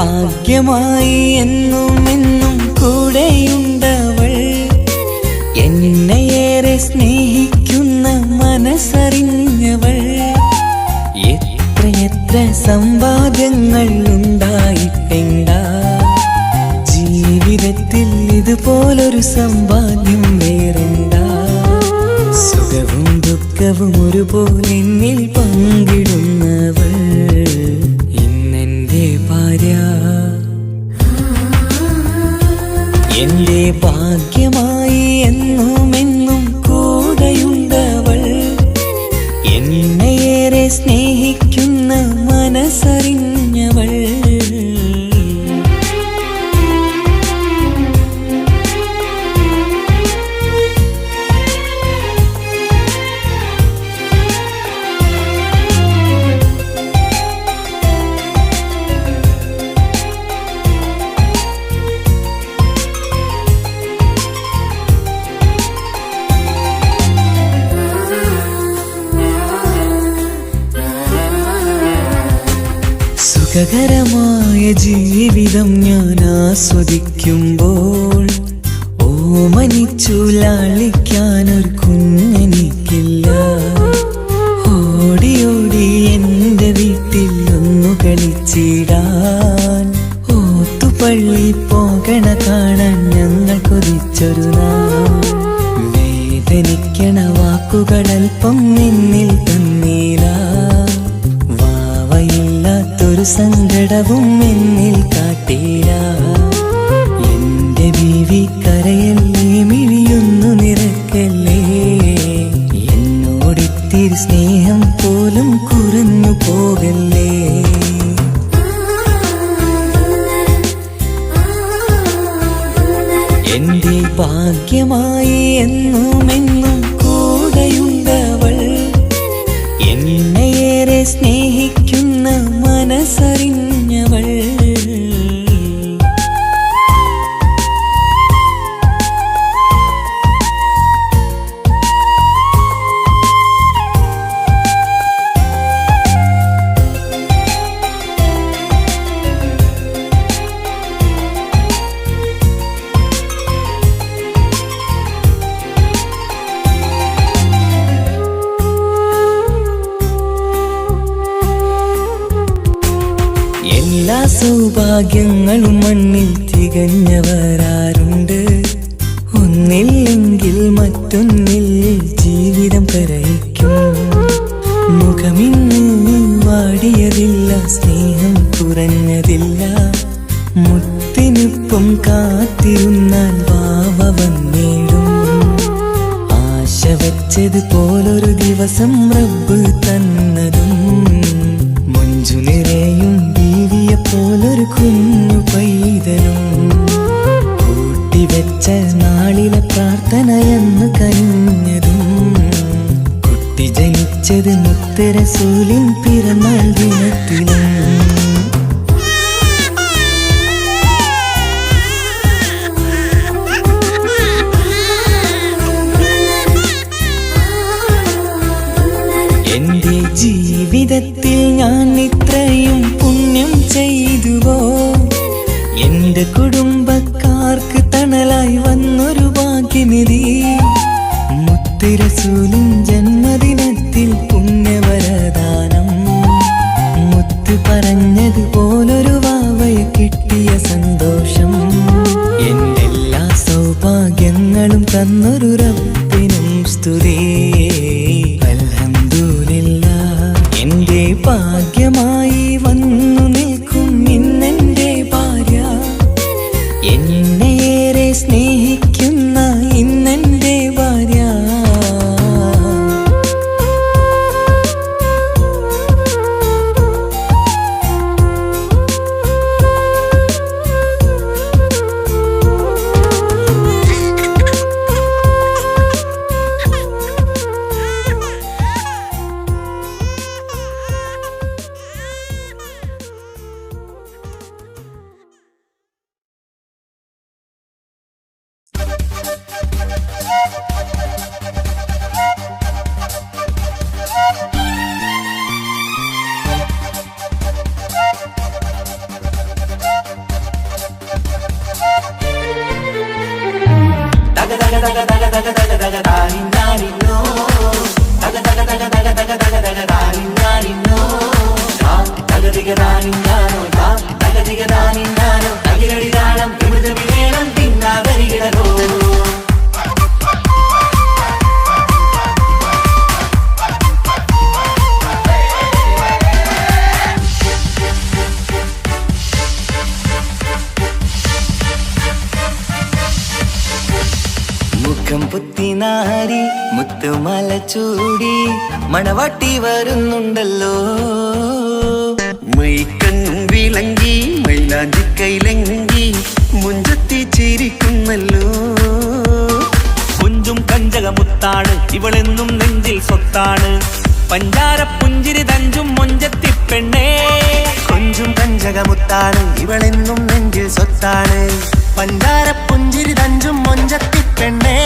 ഭാഗ്യമായി എന്നും എന്നും കൂടെയുണ്ടവൾ. എന്നെയേറെ സ്നേഹിക്കുന്ന മനസ്സറിഞ്ഞവൾ. എത്രയെത്ര സമ്പാദ്യങ്ങൾ ഉണ്ടായിട്ടെന്താ, ജീവിതത്തിൽ ഇതുപോലൊരു സമ്പാദ്യം വേറെന്താ. സുഖവും ദുഃഖവും ഒരുപോലെ എന്നിൽ പങ്കിടുന്നവൾ ഇന്നെന്റെ ഭാര്യ. എന്റെ ഭാഗ്യമായി എന്നും എന്നും കൂടെയുണ്ടവൾ. എന്നെയേറെ സ്നേഹിക്കുന്ന മനസ്സറിഞ്ഞവൾ. സുഖകരമായ ജീവിതം ഞാൻ ആസ്വദിക്കുമ്പോൾ ഓമനിച്ചു ലാളിക്കാനൊരു കുഞ്ഞെനിക്കില്ല. ഓടി ഓടി എൻ്റെ വീട്ടിൽ ഒന്നു കളിച്ചിടാൻ ഓത്തുപള്ളി പോകണ കാണാൻ ഞങ്ങൾ കൊതിച്ചൊരു നാൾ. വേദനിക്കണ വാക്കുകളൽപ്പം നിന്നിൽ തന്നീല. വാവയില്ലാത്തൊരു സങ്കടവും എന്നിൽ കാട്ടീല. എന്റെ ബീവി കരയല്ലേ, മിഴിയൊന്നു നിറക്കല്ലേ. എന്നോടിത്തിരി സ്നേഹം പോലും കുറഞ്ഞു പോകല്ലേ. എന്റെ ഭാഗ്യമായി എന്നും എന്നും കൂടെയുണ്ടവൾ. എന്നെയേറെ സ്നേഹിക്കുന്ന മനസ്സറിഞ്ഞവൾ. എല്ലാ സൗഭാഗ്യങ്ങളും മണ്ണിൽ തികഞ്ഞവരാരുണ്ട്. ഒന്നില്ലെങ്കിൽ മറ്റൊന്നിൽ ജീവിതം കരയിക്കും. മുഖമിന്ന് വാടിയതില്ല, സ്നേഹം കുറഞ്ഞതില്ല. മുത്തിനൊപ്പം കാത്തിരുന്നാൽ വാവ വന്നിടും. ആശ വെച്ചതുപോലൊരു ദിവസം റബ്ബ് തന്നതും. മഞ്ജു നിറയും പോലൊരു കുഞ്ഞു പൈതലും. കൂട്ടിവെച്ച നാളിലെ പ്രാർത്ഥനയെന്ന് കഴിഞ്ഞതും. കുട്ടി ജനിച്ചത് മുത്ത് റസൂലിൻ പിറന്നാൾ ദിനത്തിലും. എന്റെ ജീവിതത്തിൽ ഞാൻ ഇത്രയും പുണ്യം ചെയ്തുവോ. എന്റെ കുടുംബക്കാർക്ക് തണലായി വന്നൊരു ഭാഗ്യനിധി. മുത്ത് റസൂലിൻ ജന്മദിനത്തിൽ പുണ്യവരദാനം. മുത്ത് പറഞ്ഞതുപോലൊരു വാവയെ കിട്ടിയ സന്തോഷം. എന്റെ എല്ലാ സൗഭാഗ്യങ്ങളും തന്നൊരു റബ്ബിനും സ്തുതി. എന്റെ ഭാഗ്യമായി വന്നു നിൽക്കും ഇന്നെന്റെ ഭാര്യ. എന്നെയേറെ സ്നേഹിക്കുന്ന ഇന്നെന്റെ ഭാര്യ. തക തക തക താനിന്നാനിന്നോ തക തക തക തക തക തക തക താനിന്നാനിന്നോ തകതിക താനിന്നാനോ തകതിക താനിന്നാനോ തകിലടി താളം വിമൃത വിവേളം പിന്നാവരികിടരോ മുഖം പുത്തിനാരി മുത്തുമല ചൂടി മണവാട്ടി വരുന്നുണ്ടല്ലോ മൈക്കണ്ണും വിളങ്ങി മൈലാഞ്ചി കൈലങ്കി മുഞ്ചത്തി ചിരിക്കുന്നല്ലോ കുഞ്ചും കഞ്ചകമുത്താണ് ഇവളെന്നും നെഞ്ചിൽ സ്വത്താണ് പഞ്ചാര പുഞ്ചിരി തഞ്ചും മൊഞ്ചത്തി പെണ്ണേ കൊഞ്ചും കഞ്ചകമുത്താണ് ഇവളെന്നും നെഞ്ചിൽ സ്വത്താണ് പഞ്ചാര പുഞ്ചിരി തഞ്ചും മൊഞ്ചത്തി പെണ്ണേ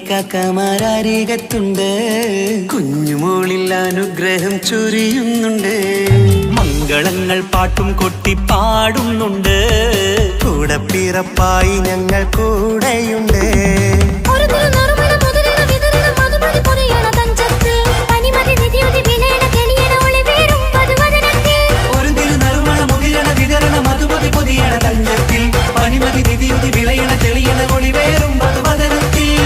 കാക്കമാരരികത്തുണ്ട് കുഞ്ഞുമോളിൽ അനുഗ്രഹം ചൊരിയുന്നുണ്ട് മംഗളങ്ങൾ പാട്ടും കൊട്ടി പാടുന്നുണ്ട് കൂടെ പിറപ്പായി ഞങ്ങൾ കൂടെയുണ്ട് പനിമതി നിധിയുതി വിളയണ തെളിയണ ഒളിവേറും മധുവദനത്തിൽ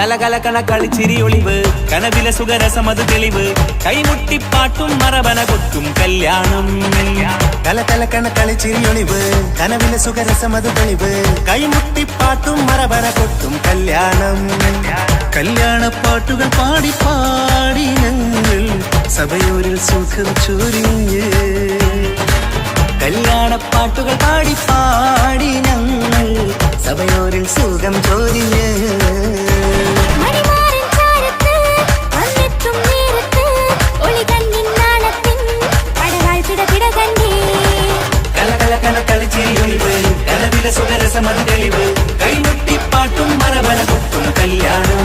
കലകലകണ കളിച്ചിരി ഒളിവ് കനവിലെ സുഖരസമത് തെളിവ് കൈമുട്ടിപ്പാട്ടും മറവന കൊട്ടും കല്യാണം കലകലക്കണ കളിച്ചിരിയൊളിവ് കനവിലെ സുഖരസമത് തെളിവ് കൈമുട്ടിപ്പാട്ടും മറവന കൊട്ടും കല്യാണം കല്യാണപ്പാട്ടുകൾ പാടി പാടി ഞങ്ങൾ സഭയോരിൽ സുഖം ചൊരിഞ്ഞ് കല്യാണപ്പാട്ടുകൾ പാടി പാടി ഞങ്ങൾ സഭയോരിൽ സുഖം ചൊരിഞ്ഞ് കളിച്ചിരിയൊളിവ് കനവിലെ സുഖരസമത് തെളിവ് കൈമുട്ടിപ്പാട്ടും മറവന കൊട്ടും കല്യാണം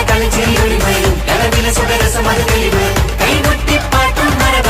കളിച്ചിരിയൊളിവ് കനവിലെ സുഖരസമത് തെളിവ് കൈമുട്ടിപ്പാട്ടും മറവന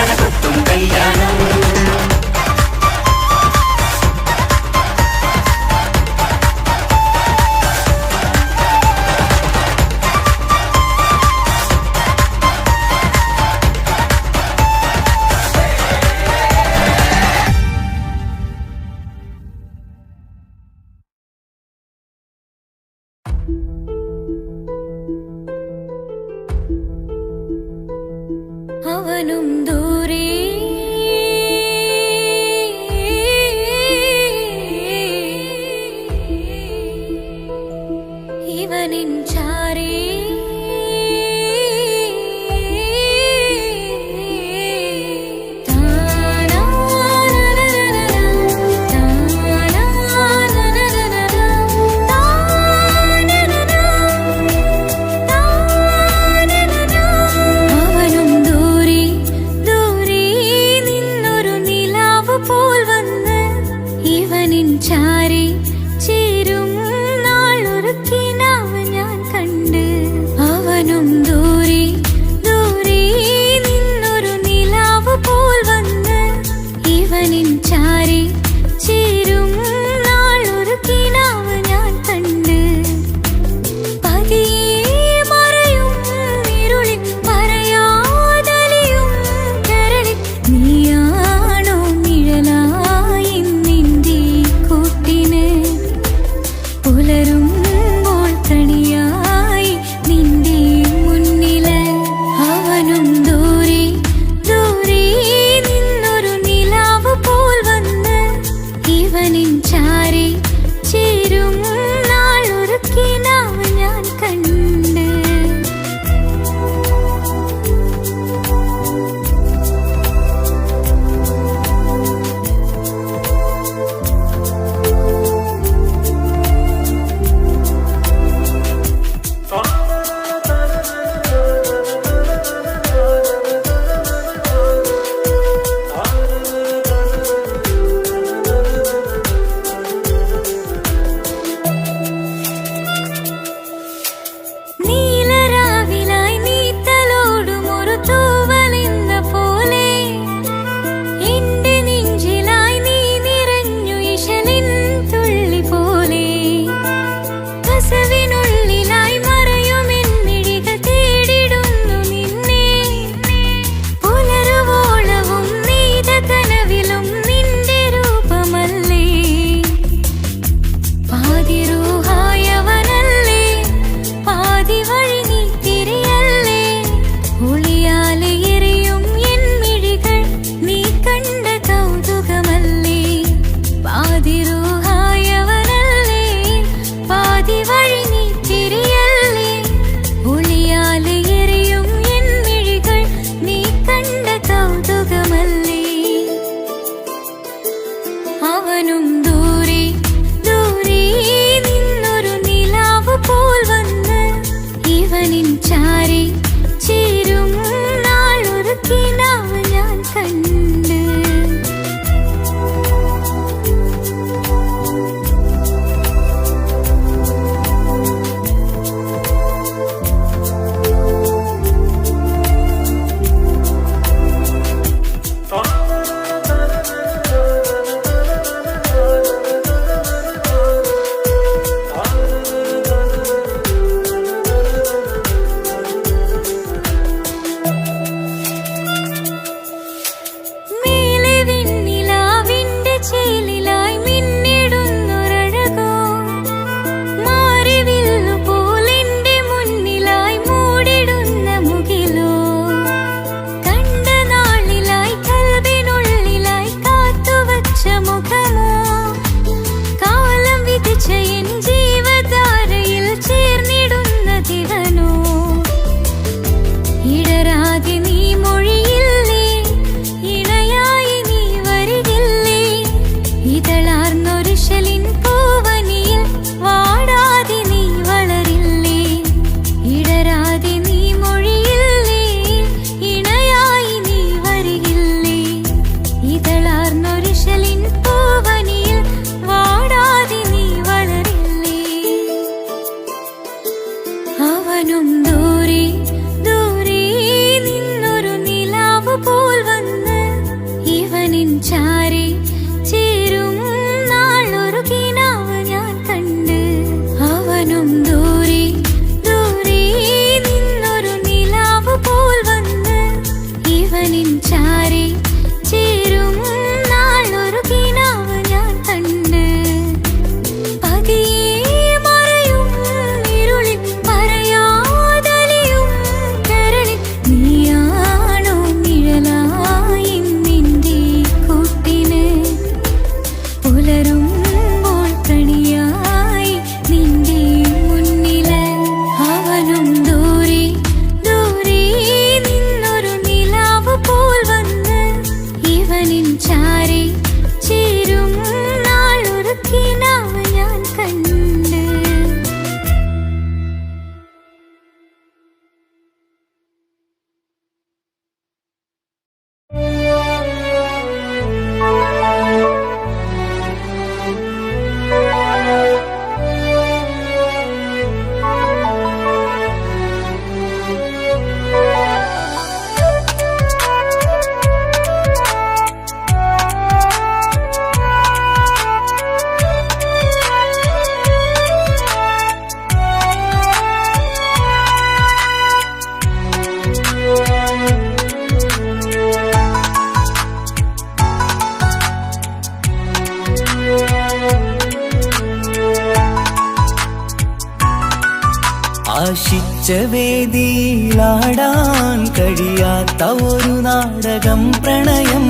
ആശിച്ച വേദിയിലാടാൻ കഴിയാത്ത ഒരു നാടകം പ്രണയം,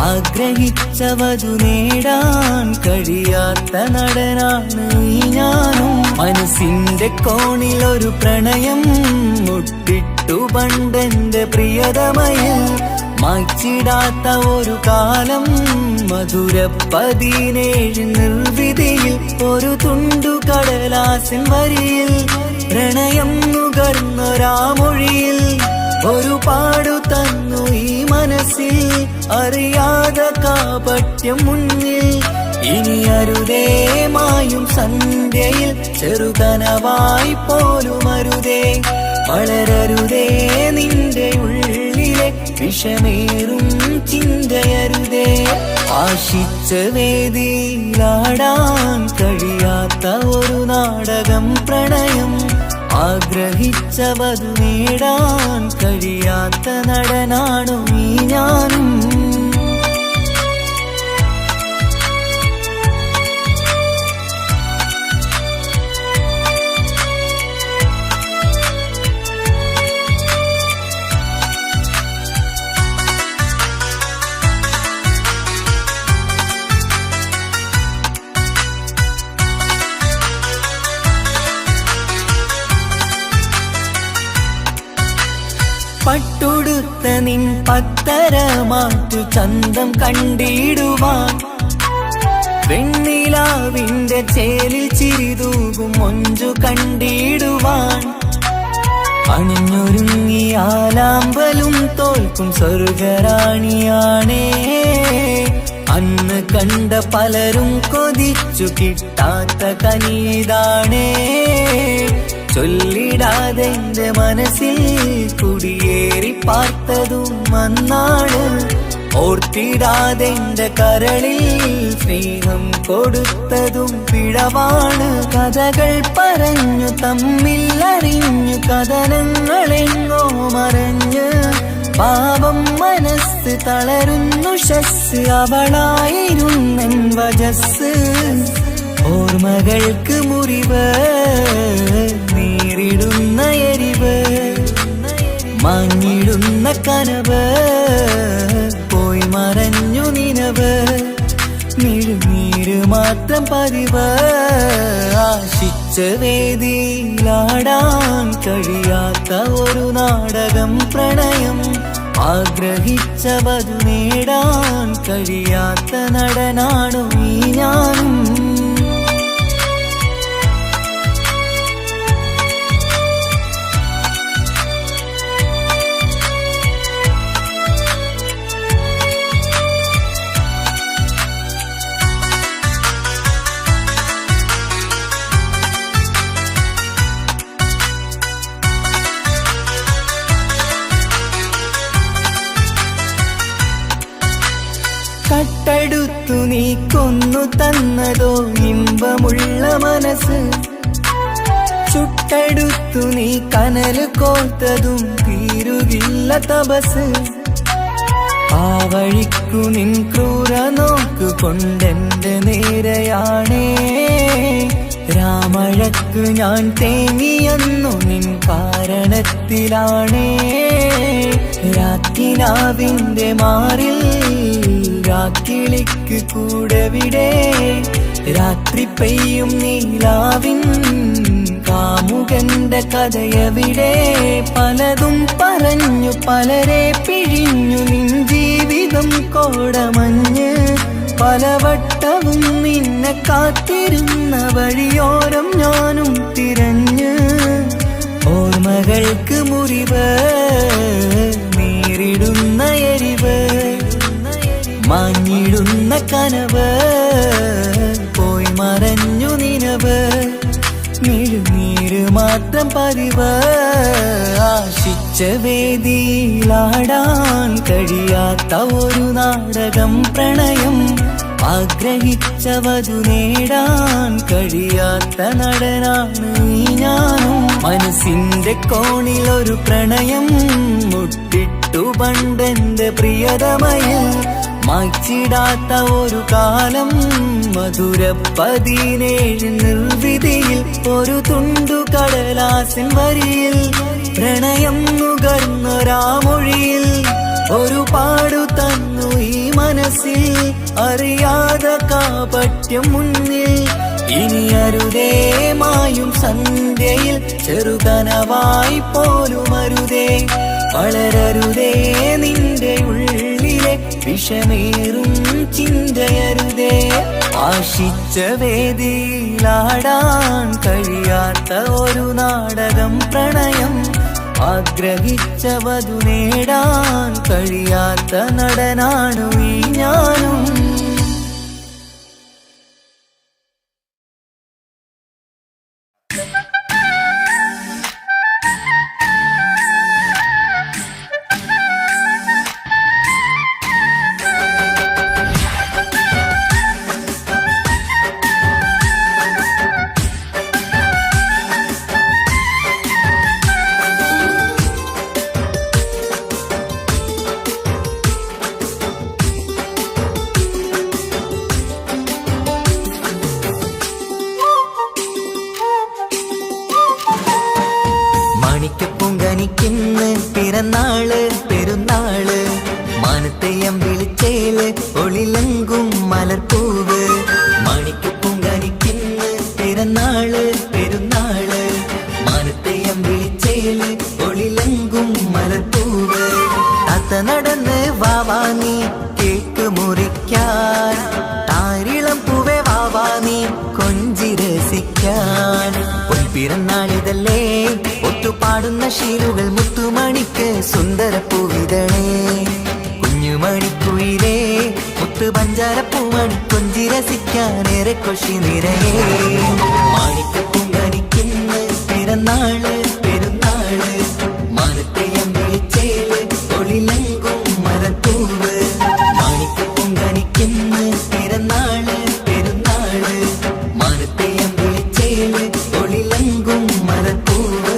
ആഗ്രഹിച്ചവതു നേടാൻ കഴിയാത്ത നടനാണ് ഈ ഞാനും. മനസ്സിന്റെ കോണിലൊരു പ്രണയം മുട്ടിട്ടു പണ്ടെന്റെ പ്രിയതമയിൽ, മായ്ച്ചിടാത്ത ഒരു കാലം മധുര 17 നിർവിധിയിൽ, ഒരു തുണ്ടു കടലാസിൻ വരിയിൽ പ്രണയം നുകർന്നൊരാമൊഴിയിൽ ഒരു പാടു തന്നു ഈ മനസ്സിൽ, അറിയാതെ കാപട്യം മുന്നിൽ. ഇനി അരുതേ മായും സന്ധ്യയിൽ ചെറുകനവായി പോലും അരുതേ, വളരരുതേ നിന്റെ ഉള്ളിലെ വിഷമേറും ചിന്തയരുതേ. ആശിച്ച വേദിയിലാടാൻ കഴിയാത്ത ഒരു നാടകം പ്രണയം, ആഗ്രഹിച്ചവതു നേടാൻ കഴിയാത്ത നടനാണു ഈ ഞാനും. പട്ടുടുത്ത നിൻ പത്തരമാറ്റു ചന്തം കണ്ടിടുവാൻ, വെണ്ണിലാവിന്റെ ചേലിൽ ചിരിതൂകും മൊഞ്ചു കണ്ടിടുവാൻ, അണിഞ്ഞൊരുങ്ങിയാലാമ്പലും തോൽക്കും സ്വർഗറാണിയാണേ. അന്ന് കണ്ട പലരും കൊതിച്ചു കിട്ടാത്ത കനീതാണേ, ചൊല്ലിടാതെ എന്റെ മനസ്സിൽ കുടിയേറി പാർത്തതും അന്നാണ്, ഓർത്തിടാതെ എന്റെ കരളിൽ സ്നേഹം കൊടുത്തതും പിഴവാണ്. കഥകൾ പറഞ്ഞു തമ്മിൽ അറിഞ്ഞു കഥനങ്ങളെങ്ങോ മറഞ്ഞ്, പാപം മനസ്സ് തളരുന്നു ശസ്, അവളായിരുന്നൻ വജസ്. ഓർമ്മകൾക്ക് മുറിവ് നേരിടുന്ന എരിവ്, മങ്ങിടുന്ന കനവ് പോയി മറഞ്ഞു നിനവ്, മിഴുനീര് മാത്രം പതിവ്. ആശിച്ച വേദിയിലാടാൻ കഴിയാത്ത ഒരു നാടകം പ്രണയം, ആഗ്രഹിച്ചവതു നേടാൻ കഴിയാത്ത നടനാണു ഈ ഞാനും. കട്ടെടുത്തു നീ കൊന്നു തന്നതോ ഇമ്പമുള്ള മനസ്സ്, ചുട്ടെടുത്തു നീ കനല് കോർത്തതും തീരുകില്ല തപസ്. ആ വഴിക്കു നിൻ ക്രൂര നോക്കു കൊണ്ടെന്റെ നേരെയാണേ, രാമഴക്ക് ഞാൻ തേങ്ങിയെന്നു നിൻ കാരണത്തിലാണേ. രാക്കിനാവിന്റെ മാറിൽ രാക്കിളിക്ക് കൂടെവിടെ, രാത്രി പെയ്യും നീലാവിൻ കാമുകന്റെ കഥയവിടെ. പലതും പറഞ്ഞു പലരെ പിഴിഞ്ഞു നിൻ ജീവിതം കോടമഞ്ഞ്, പലവട്ടവും നിന്നെ കാത്തിരുന്ന വഴിയോരം ഞാനും തിരഞ്ഞ്. ഓർമ്മകൾക്ക് മുറിവ് നേരിടുന്ന എരിവ്, മാഞ്ഞിടുന്ന കനവ് പോയി മറഞ്ഞു നിനവ്, മിഴുനീര് മാത്രം പതിവ്. ആശിച്ച വേദിയിലാടാൻ കഴിയാത്ത ഒരു നാടകം പ്രണയം, ആഗ്രഹിച്ചവതു നേടാൻ കഴിയാത്ത നടനാണ് ഈ ഞാനും. മനസ്സിന്റെ കോണിലൊരു പ്രണയം മുട്ടിട്ടു പണ്ടെന്റെ പ്രിയതമയിൽ, മായ്ച്ചിടാത്ത ഒരു കാലം മധുര 17 നിർവിധിയിൽ ഒരു തുണ്ടു കടലാസിൻ വരിയിൽ പ്രണയം നുകർന്നൊരാമൊഴിയിൽ ഒരു പാടു തന്നു ഈ മനസ്സിൽ അറിയാതെ കാപട്യം മുന്നിൽ ഇനി അരുതേ മായും സന്ധ്യയിൽ ചെറുകനവായി പോലും അരുതേ വളരരുതേ നിന്റെ ഉള്ളിലെ വിഷമേറും ചിന്തയരുതേ ആശിച്ച വേദിയിലാടാൻ കഴിയാത്ത ഒരു നാടകം പ്രണയം ആഗ്രഹിച്ച വധു നേടാൻ കഴിയാത്ത നടനാണു ഈ ഞാനും മാണിക്കപ്പൊങ്കനിക്കിന്ന് പിറന്നാള് പെരുന്നാള് മാനത്തെയം വിളിച്ചേല് ഒളിലങ്കും മലർപ്പൂവ് മാണിക്കപ്പൊങ്കനിക്കിന്ന് പിറന്നാള് പെരുന്നാള് മാനത്തെയം വിളിച്ചേല് ഒളിലങ്കും മലർപ്പൂവ് താത്ത നടന്ന് വാവാനി കേക്ക് മുറിക്കാൻ താരിളം പൂവേ വാവാനി കൊഞ്ചി രസിക്കാൻ പിറന്നാളിതല്ലേ ഒത്തുപാടുന്ന ശീലുകൾ മുത്തുമണിക്ക് സുന്ദര പൂവിതളേ കുഞ്ഞുമണിക്കുയിലേ മുത്തു പഞ്ചാരപ്പൂമണി കൊഞ്ചി രസിക്കാനേറെ കൊഷി നിറയേ മാണിക്കപ്പൂങ്കനിക്കിന്ന് പിറന്നാള് പെരുന്നാള് മാനത്തെയം വിളിച്ചേല് ഒളിലങ്കും മരപ്പൂവ് മാണിക്കപ്പൂങ്കനിക്കിന്ന് പിറന്നാള് പെരുന്നാള് മാനത്തെയം വിളിച്ചേല് ഒളിലങ്കും മരപ്പൂവ്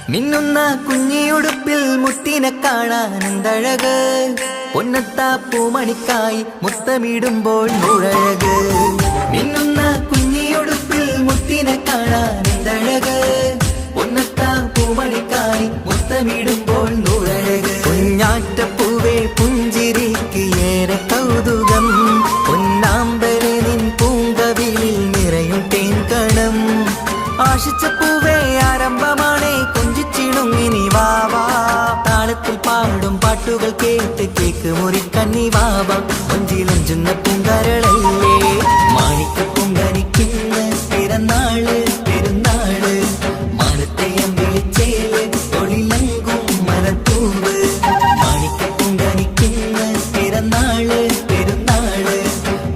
മിന്നുന്ന കുഞ്ഞിയുടുപ്പിൽ മുത്തിനെ കാണാൻ എന്തഴക് പൊന്നത്താ പൂമണിക്കായി മുത്തമിടുമ്പോൾ നൂഴഴക് മിന്നുന്ന കുഞ്ഞിയുടുപ്പിൽ മുത്തിനെ കാണാൻ എന്തഴക് പൊന്നത്താ പൂമണിക്കായി മുത്തമിടുമ്പോൾ നൂഴഴക് കുഞ്ഞാറ്റപ്പൂവേ പുഞ്ചിരിക്ക് ഏറെ കൗതുകം പൊന്നാമ്പരെ നിൻ പൂങ്കവിളിൽ നിറയും തേൻകണം ആശിച്ച പൂവേ ആരംഭമാണേ കൊഞ്ചിച്ചിണുങ്ങിനി വാവാ താളത്തിൽ പാടും പാട്ടുകൾ കേട്ട് കേക്ക് മുറിക്കന്നി വാവാ കൊഞ്ചിലഞ്ചുന്ന പൂങ്കരളല്ലേ മാണിക്കപ്പൂങ്കനിക്കിന്ന് പിറന്നാള് പെരുന്നാള് മാനത്തെയം വിളിച്ചേല് ഒളിലങ്കും മലർപ്പൂവ് മാണിക്കപ്പൂങ്കനിക്കിന്ന് പിറന്നാള് പെരുന്നാള്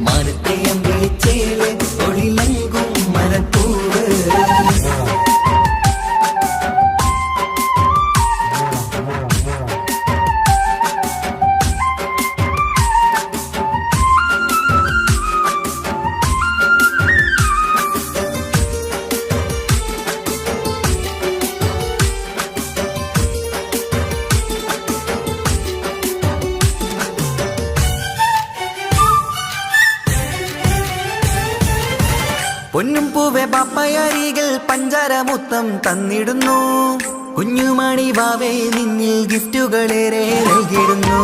മാനത്തെയം വിളിച്ചേല് ഒളിലങ്കും മലർപ്പൂവ് പൊന്നും പൂവെ പാപ്പയരികൾ പഞ്ചാരമുത്തം തന്നിടുന്നു കുഞ്ഞുമണി വാവേ നിന്നിൽ ഗിഫ്റ്റുകളേറെ നൽകിടുന്നു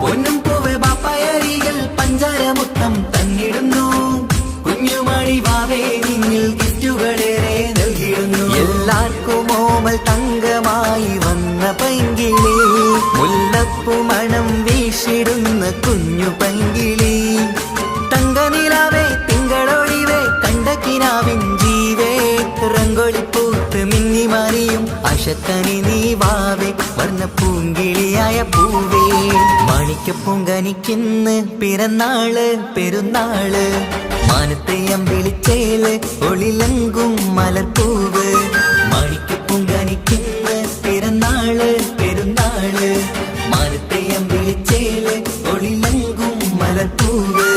പൊന്നും പൂവെ പാപ്പയരികൾ പഞ്ചാരമുത്തം തന്നിടുന്നു കുഞ്ഞുമണി വാവേ നിന്നിൽ ഗിഫ്റ്റുകളേറെ നൽകിടുന്നു എല്ലാവർക്കും ഓമൽ തങ്കമായി വന്ന പൈങ്കിളി മുല്ലപ്പൂ മണം വീശിടുന്ന കുഞ്ഞു പൈങ്കിളി തങ്കനിലാവേ തിങ്കളൊഴിവേ കണ്ടക്കിനാവിൻ ജീവേ റംഗോളിപ്പൂത്ത് മിന്നി മാറിയും അശത്തനി നീ വാവേ വർണ്ണ പൂങ്കിളിയ സുന്ദരിയായ പൂവേ മാണിക്യപ്പൂങ്കനിക്കിന്ന് പിറന്നാള് പെരുന്നാള് മാനത്തെയം വിളിച്ചേല് ഒളിലങ്കും മലർപ്പൂവ് മാണിക്യപ്പൂങ്കനിക്കിന്ന് പിറന്നാള് പെരുന്നാള് മാനത്തെയം വിളിച്ചേല് ഒളിലങ്കും മലർപ്പൂവ്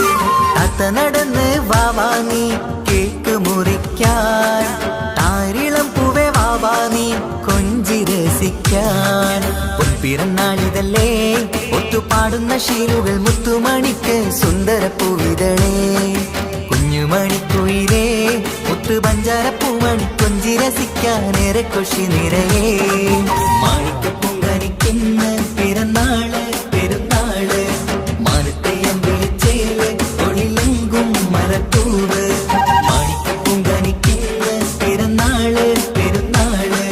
താത്ത നടന്ന് വാവാ നീ കേക്ക് മുറിക്കാൻ താരിളം പൂവേ വാവാ നീ കൊഞ്ചി രസിക്കാൻ പൊൻപിറന്നാളിതല്ലേ ഒത്തുപാടുന്ന ശീലുകൾ മുത്തുമണിക്ക് സുന്ദര പൂവിതളേ കുഞ്ഞുമണിക്കുയിലേ മുത്തു പഞ്ചാരപ്പൂമണി കൊഞ്ചി രസിക്കാനേറെ കൊഷി നിറയേ മാണിക്യപ്പൂങ്കനിക്കിന്ന് പിറന്നാള് പെരുന്നാള് മാനത്തെയം വിളിച്ചേല് ഒളിലെങ്കും മലർപ്പൂവ് മാണിക്യപ്പൂങ്കനിക്കിന്ന് പിറന്നാള് പെരുന്നാള്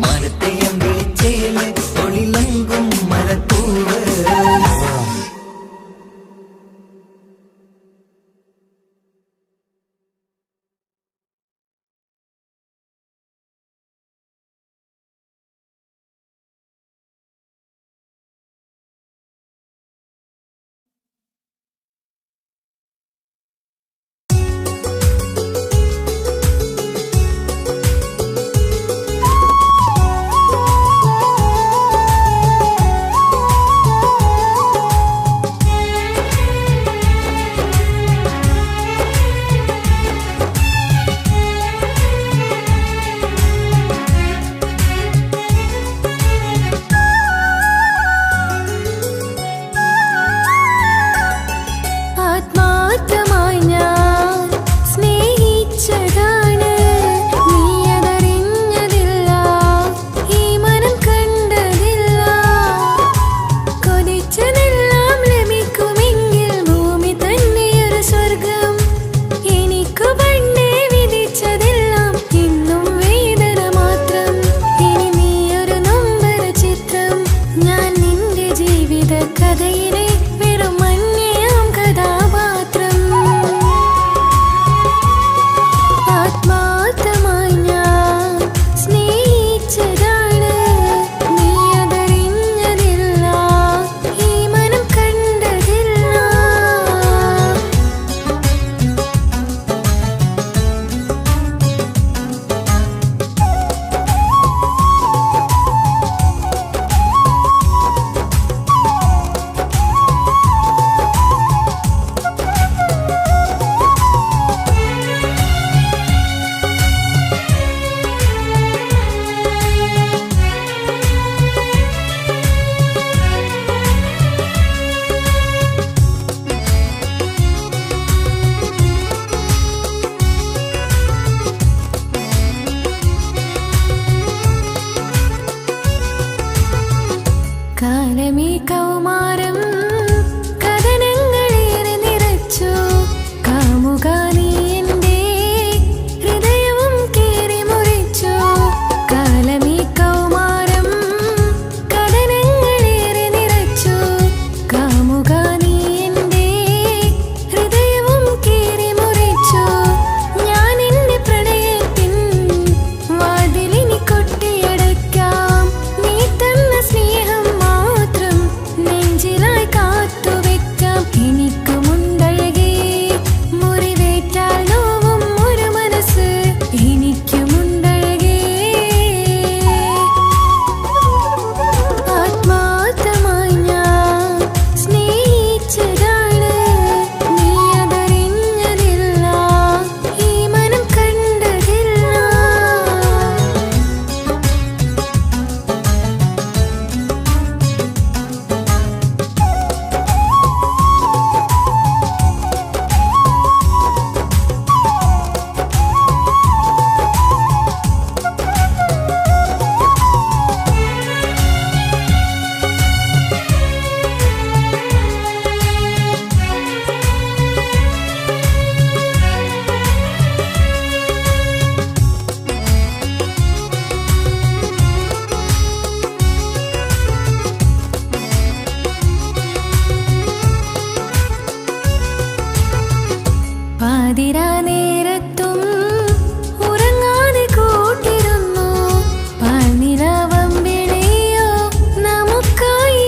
മാനത്തെയം വിളിച്ചേല് ഒളിലെങ്കും മലർപ്പൂവ്. പാതിരാ നേരത്തും ഉറങ്ങാതെ കൂട്ടിരുന്നു പാൽനിലാവമ്പിളിയോ നമുക്കായി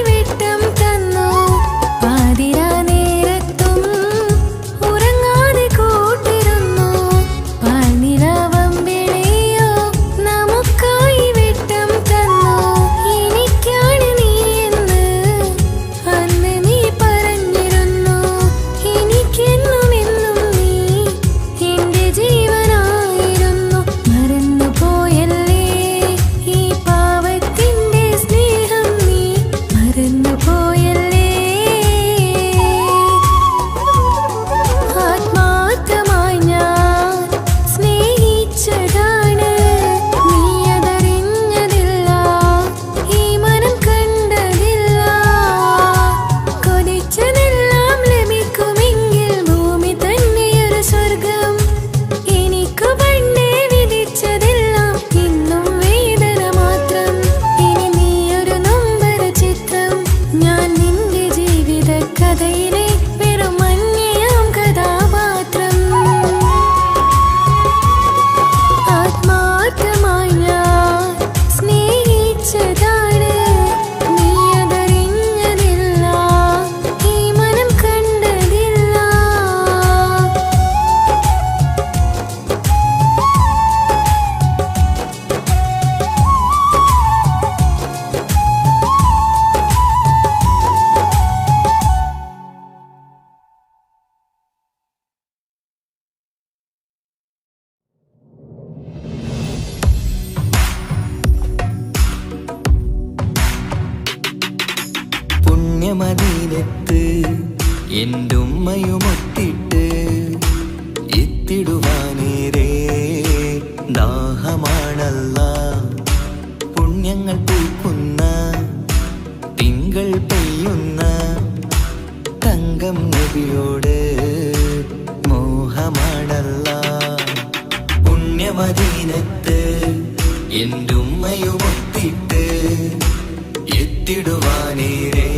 ഉമ്മയുമൊത്തിട്ട് എത്തിടുവാനേരേ ദാഹമാണല്ല. പുണ്യങ്ങൾ പൂക്കുന്ന തിങ്കൾ പെയ്യുന്ന തങ്കം നബിയോട് മോഹമാണല്ല. പുണ്യമദീനത്ത് എൻ്റെ ഉമ്മയുമൊത്തിട്ട് എത്തിടുവാനേരേ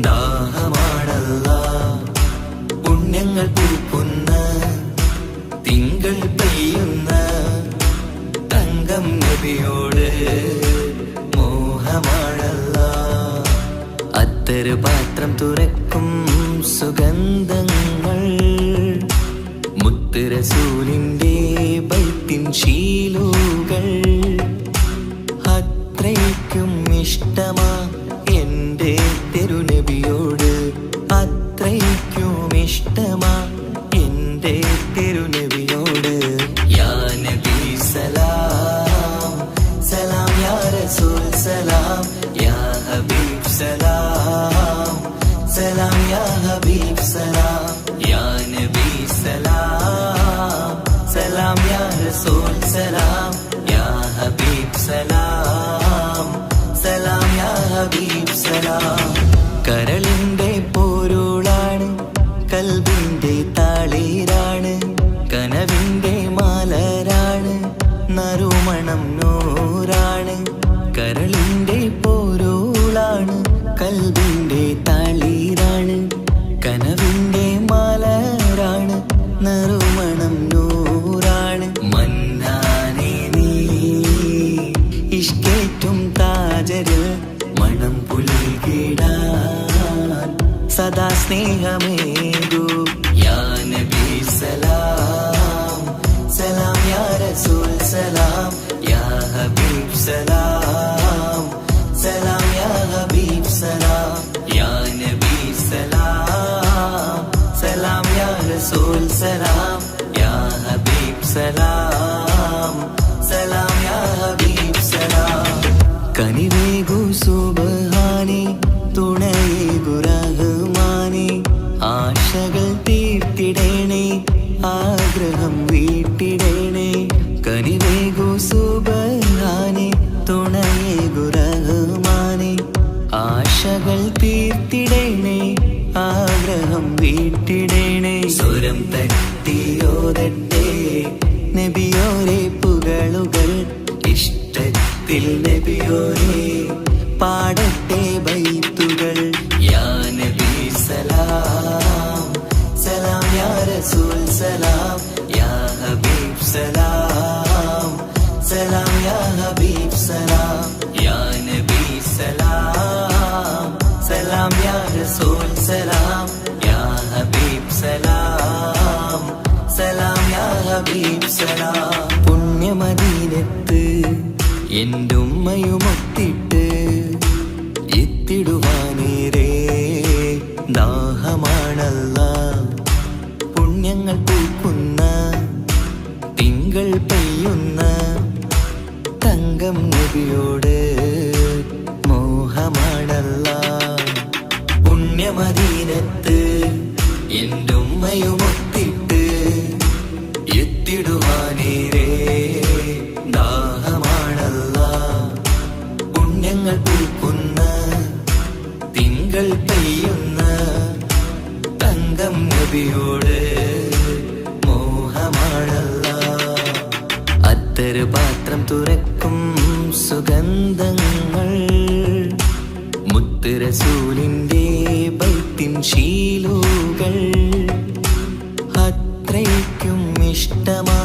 ദാഹമാണല്ല. പുണ്യങ്ങൾ പൂക്കുന്ന തിങ്കൾ പെയ്യുന്ന തങ്കം നബിയോട് മോഹമാണല്ല. അത്തറ് പാത്രം തുറക്കും സുഗന്ധങ്ങൾ മുത്ത് റസൂലിൻ്റെ ബൈത്തിൻ ശീലുകൾ. അത്രയ്ക്കും ഇഷ്ടമാ എൻ്റെ തിരുനബിയോട്, അത്രയ്ക്കും ഇഷ്ടമാ എൻ്റെ തിരുനബിയോട്. യാ നബി സലാം സലാം, യാ റസൂൽ സലാം, യാ ഹബീബ് സലാം സലാം, യാ ഹബീബ് സലാം, യാ നബി സലാം സലാം, യാ റസൂൽ സലാം, യാ ഹബീബ് സലാം സലാം, യാ ഹബീബ് സലാം. കരളിൻ്റെ പോരുളാണ്, കൽബിൻ്റെ താളീരാണ്, കനവിൻ്റെ മാലരാണ്, നറുമണം നൂറാണ്. കരളിൻ്റെ പോരുളാണ്, കൽബിൻ്റെ താളീരാണ്, കനവിൻ്റെ മാലരാണ്, നറുമണം നൂറാണ്. മന്നാനേ നീ ഇഷ്കേറ്റും താജര് മണം പുൽകിടാൻ സദാ സ്നേഹമേകൂ. യാ നബി സലാം സലാം, യാ റസൂൽ സലാം, യാ ഹബീബ് സലാം സലാം, യാ ഹബീബ് സലാം, യാ നബി സലാം സലാം, യാ റസൂൽ സലാം, യാ ഹബീബ് സലാം സലാം, യാ ഹബീബ് സലാം. കനിവേകു സുബ്ഹാനേ, തുണയേകു റഹ്മാനേ, ആശകൾ തീർത്തിടേണേ, ആഗ്രഹം വീട്ടിടേണേ. കനിവേകു സുബ്ഹാനേ, തുണയേകു റഹ്മാനേ, ആശകൾ തീർത്തിടേണേ, ആഗ്രഹം വീട്ടിടേണേ. സ്വരം തട്ടിയോതട്ടെ നബിയോരെ പുകളുകൾ, ഇഷ്ടത്തിൽ നബിയോരെ പാടട്ടെ ബൈത്തുകൾ. യാ നബി സലാം സലാം, യാ റസൂൽ സലാം, യാ ഹബീബ് സലാം സലാം, യാ ഹബീബ് സലാം, യാ നബി സലാം സലാം, യാ റസൂൽ സലാം, യാ ഹബീബ് സലാം സലാം, യാ ഹബീബ് സലാം. പുണ്യമദീനത്ത് എൻ്റെ ഉമ്മയുമൊത്തിട്ട് എത്തിടുവാനേരേ ദാഹമാണല്ല. പുണ്യങ്ങൾ പൂക്കുന്ന തിങ്കൾ പെയ്യുന്ന തങ്കം നബിയോട് മോഹമാണല്ല. പുണ്യമദീനത്ത് എൻ്റെ ഉമ്മയുമൊത്തിട്ട് എത്തിടുവാനേരേ ദാഹമാണല്ല. പുണ്യങ്ങൾ പൂക്കുന്ന തിങ്കൾ പെയ്യുന്ന തങ്കം നബിയോട് മോഹമാണല്ല. അത്തറ് പാത്രം തുറക്കും സുഗന്ധങ്ങൾ മുത്ത് റസൂലിൻ്റെ ബൈത്തിൻ ശീലുകൾ. അത്രയ്ക്കും ഇഷ്ടമാ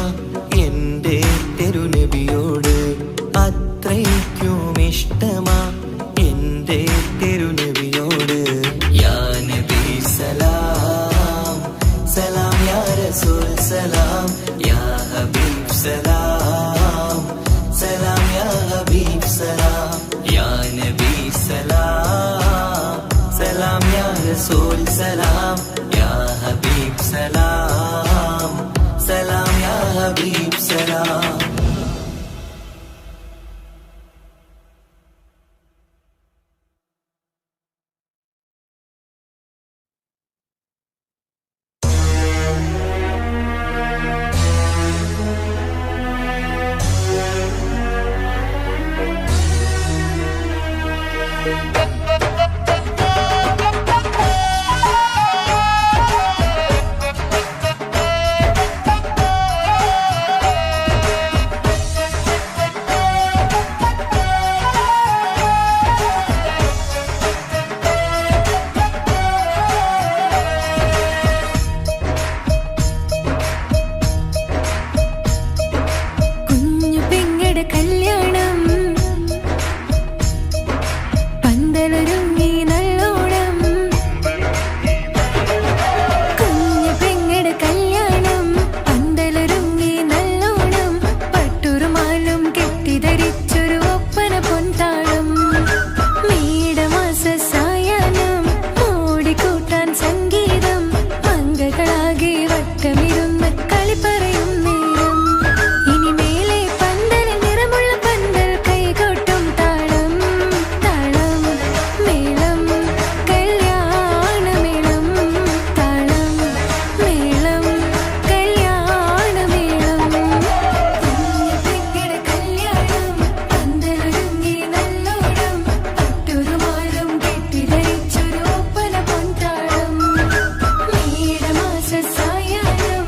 എൻ്റെ തിരുനബിയോട്, അത്രയ്ക്കും ഇഷ്ടമാ എൻ്റെ തിരുനബിയോട്. യാ നബി സലാം സലാം, യാ റസൂൽ സലാം, യാ ഹബീബ് സലാം സലാം, യാ ഹബീബ് സലാം, യാ നബി സലാം സലാം, യാ റസൂൽ സലാം, യാ ഹബീബ് സലാം സലാം, യാ ഹബീബ് സലാം. വട്ടമിരുന്ന് കളി പറയും നേരം ഇനി മേലെ പന്തലിൽ നിറമുള്ള പന്തൽ കൈകൊട്ടും താളം താളം മേളം കല്യാണമേളം താളം മേളം കല്യാണമേളം കുഞ്ഞിപ്പെങ്ങളുടെ കല്യാണം പന്തലൊരുങ്ങി നല്ലോണം പട്ടുരുമാലും കെട്ടിധരിച്ചൊരു ഒപ്പന പൊൻതാളം മേടമാസ സായാഹ്നം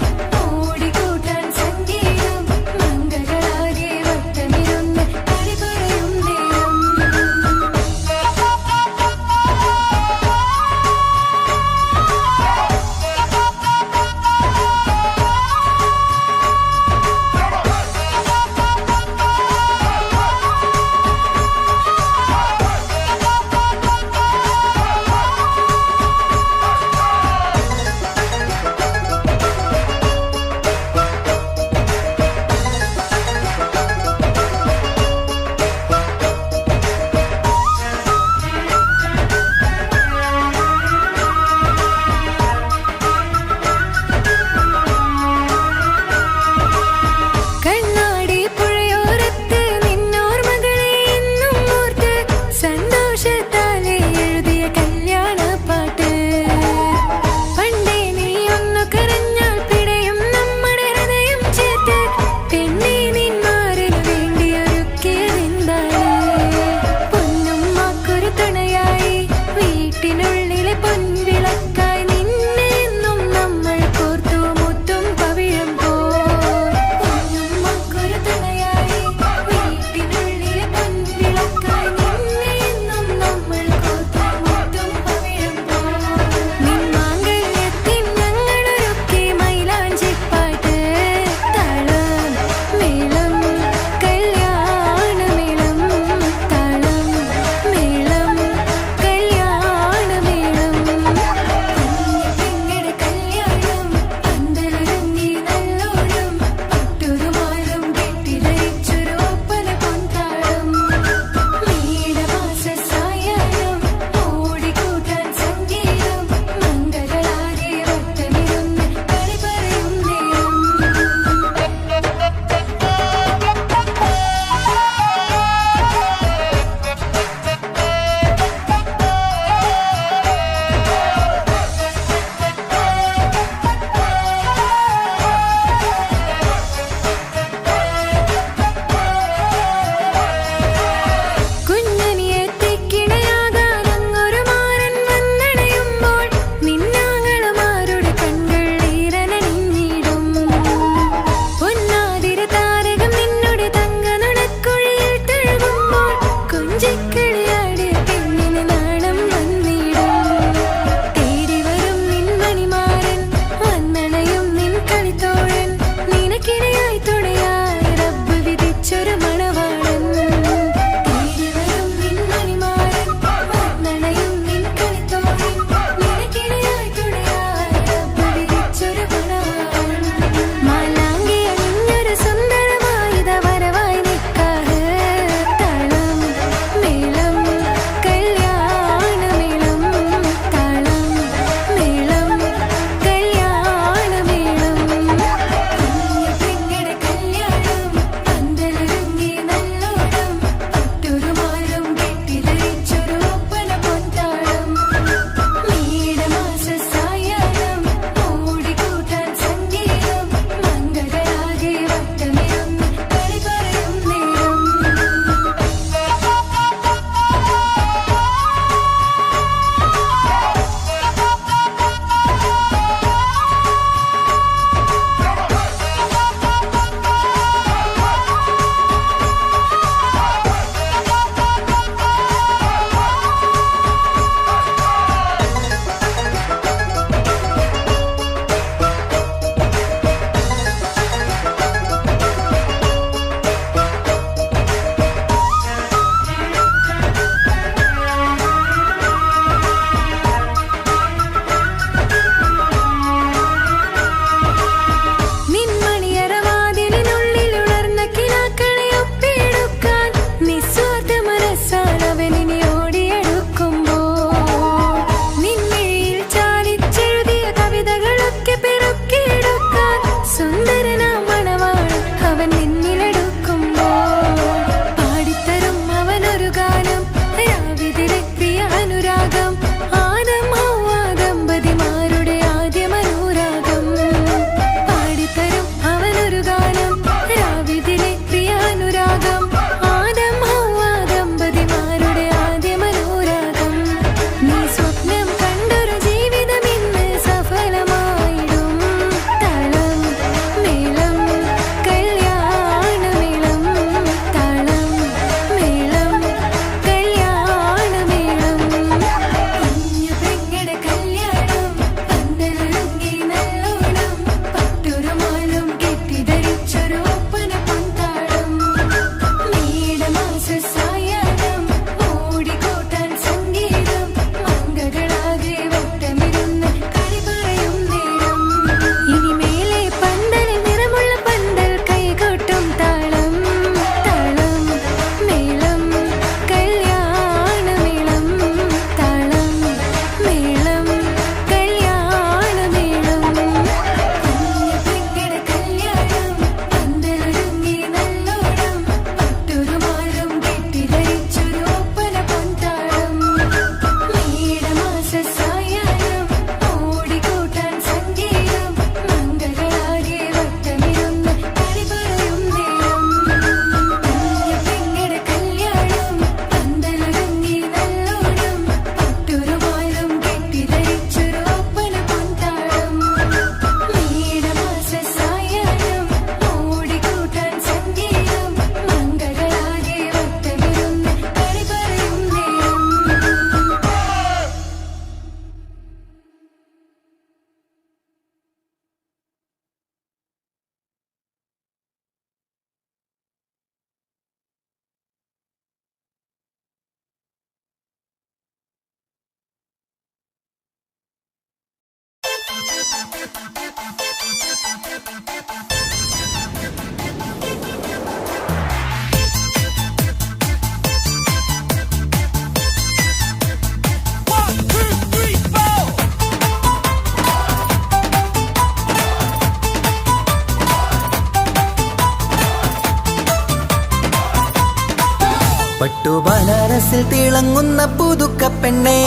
പട്ടുബനാരസിൽ തിളങ്ങുന്ന പുതുക്കപ്പെണ്ണെ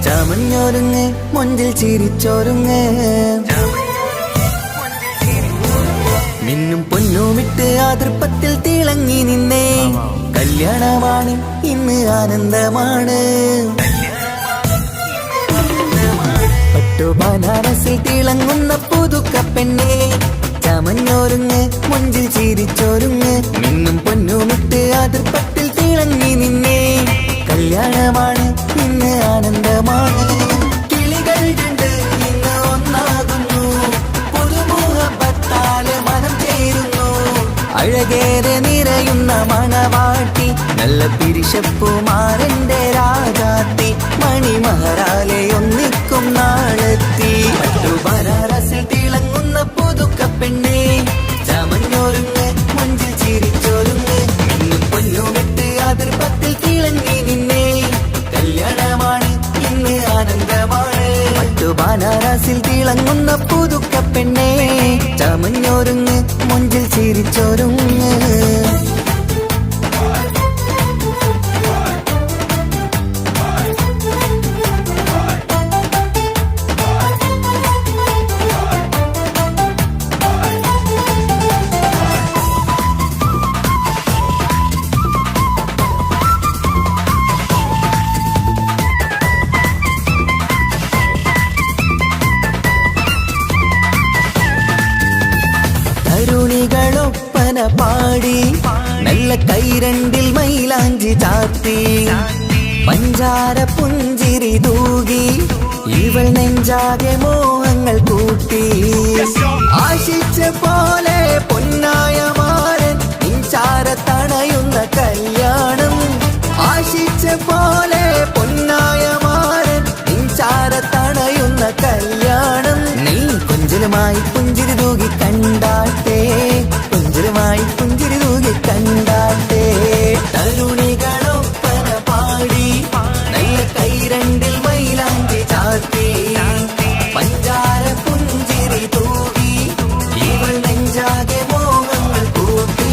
ചമഞ്ഞൊരുങ്ങ് മൊഞ്ചിൽ ചിരിച്ചൊരുങ്ങ് മിന്നും പൊന്നുമിട്ട് ആതൃപ്പത്തിൽ തിളങ്ങി നിന്നേ കല്യാണമാണ് ഇന്ന് ആനന്ദമാണ് പട്ടുബനാരസിൽ തിളങ്ങുന്ന പുതുക്കപ്പെണ്ണെ ചമഞ്ഞൊരുങ്ങ് മൊഞ്ചിൽ ചിരിച്ചൊരുങ്ങ് മിന്നും പൊന്നുമിട്ട് ആതൃപ്പത്തിൽ തിളങ്ങി നിന്നേ കല്യാണമാണ് ഇന്ന് ആനന്ദമാണ് കിളികൾ രണ്ട് ഇന്ന് ഒന്നാകുന്നു പുതുമുഖത്താല് മനം ചേരുന്നു അഴകേറെ നിറയുന്ന മണവാട്ടി നല്ല പിരിശപ്പുമാരന്റെ രാജാത്തി മണിമഹറാലെ ഒന്നിക്കും നാളെത്തി പട്ടുബനാരസിൽ തിളങ്ങുന്ന പുതുക്കപ്പെണ്ണെ ചമഞ്ഞൊരുങ്ങ് മൊഞ്ചിൽ ചിരിച്ചൊരുങ്ങ് മിന്നും പൊന്നുമിട്ട് ആതൃപ്പത്തിൽ തിളങ്ങി നിന്നേ കല്യാണമാണ് ഇന്ന് ആനന്ദമാണ് പട്ടുബനാരസിൽ തിളങ്ങുന്ന പുതുക്കപ്പെണ്ണെ ചമഞ്ഞൊരുങ്ങ് മൊഞ്ചിൽ ചിരിച്ചൊരുങ്ങ് തരുണികളൊപ്പന പാടി നല്ല കൈരണ്ടിൽ മൈലാഞ്ചി ചാർത്തി പഞ്ചാര പുഞ്ചിരി തൂകി ഇവൾ നെഞ്ചാകെ മോഹങ്ങൾ കൂട്ടി ആശിച്ച പോലെ പൊന്നായ മാരൻ നിൻചാര തണയുന്ന കല്യാണം ആശിച്ച പോലെ പൊന്നായ മാരൻ നിൻചാര തണയുന്ന കല്യാണം നീ കൊഞ്ചലുമായി പുഞ്ചിരി തൂകി കണ്ടാട്ടെ കൊഞ്ചലുമായി പുഞ്ചിരി തൂകി കണ്ടാട്ടെ തരുണികളൊപ്പന പാടി നല്ല കൈരണ്ടിൽ മൈലാഞ്ചി ചാർത്തി പഞ്ചാര പുഞ്ചിരി തൂകി ഇവൾ നെഞ്ചാകെ മോഹങ്ങൾ കൂട്ടി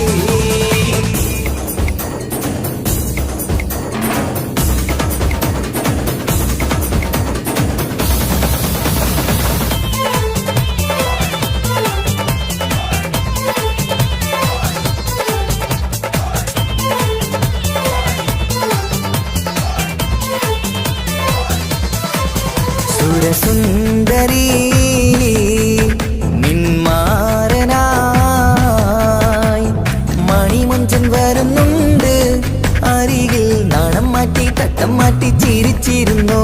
സുരസുന്ദരി നിന്മാരനായി മണിമൊഞ്ചൻ വരുന്നുണ്ട് അരികിൽ നാണം മാറ്റി തട്ടം മാറ്റി ചിരിച്ചിരുന്നു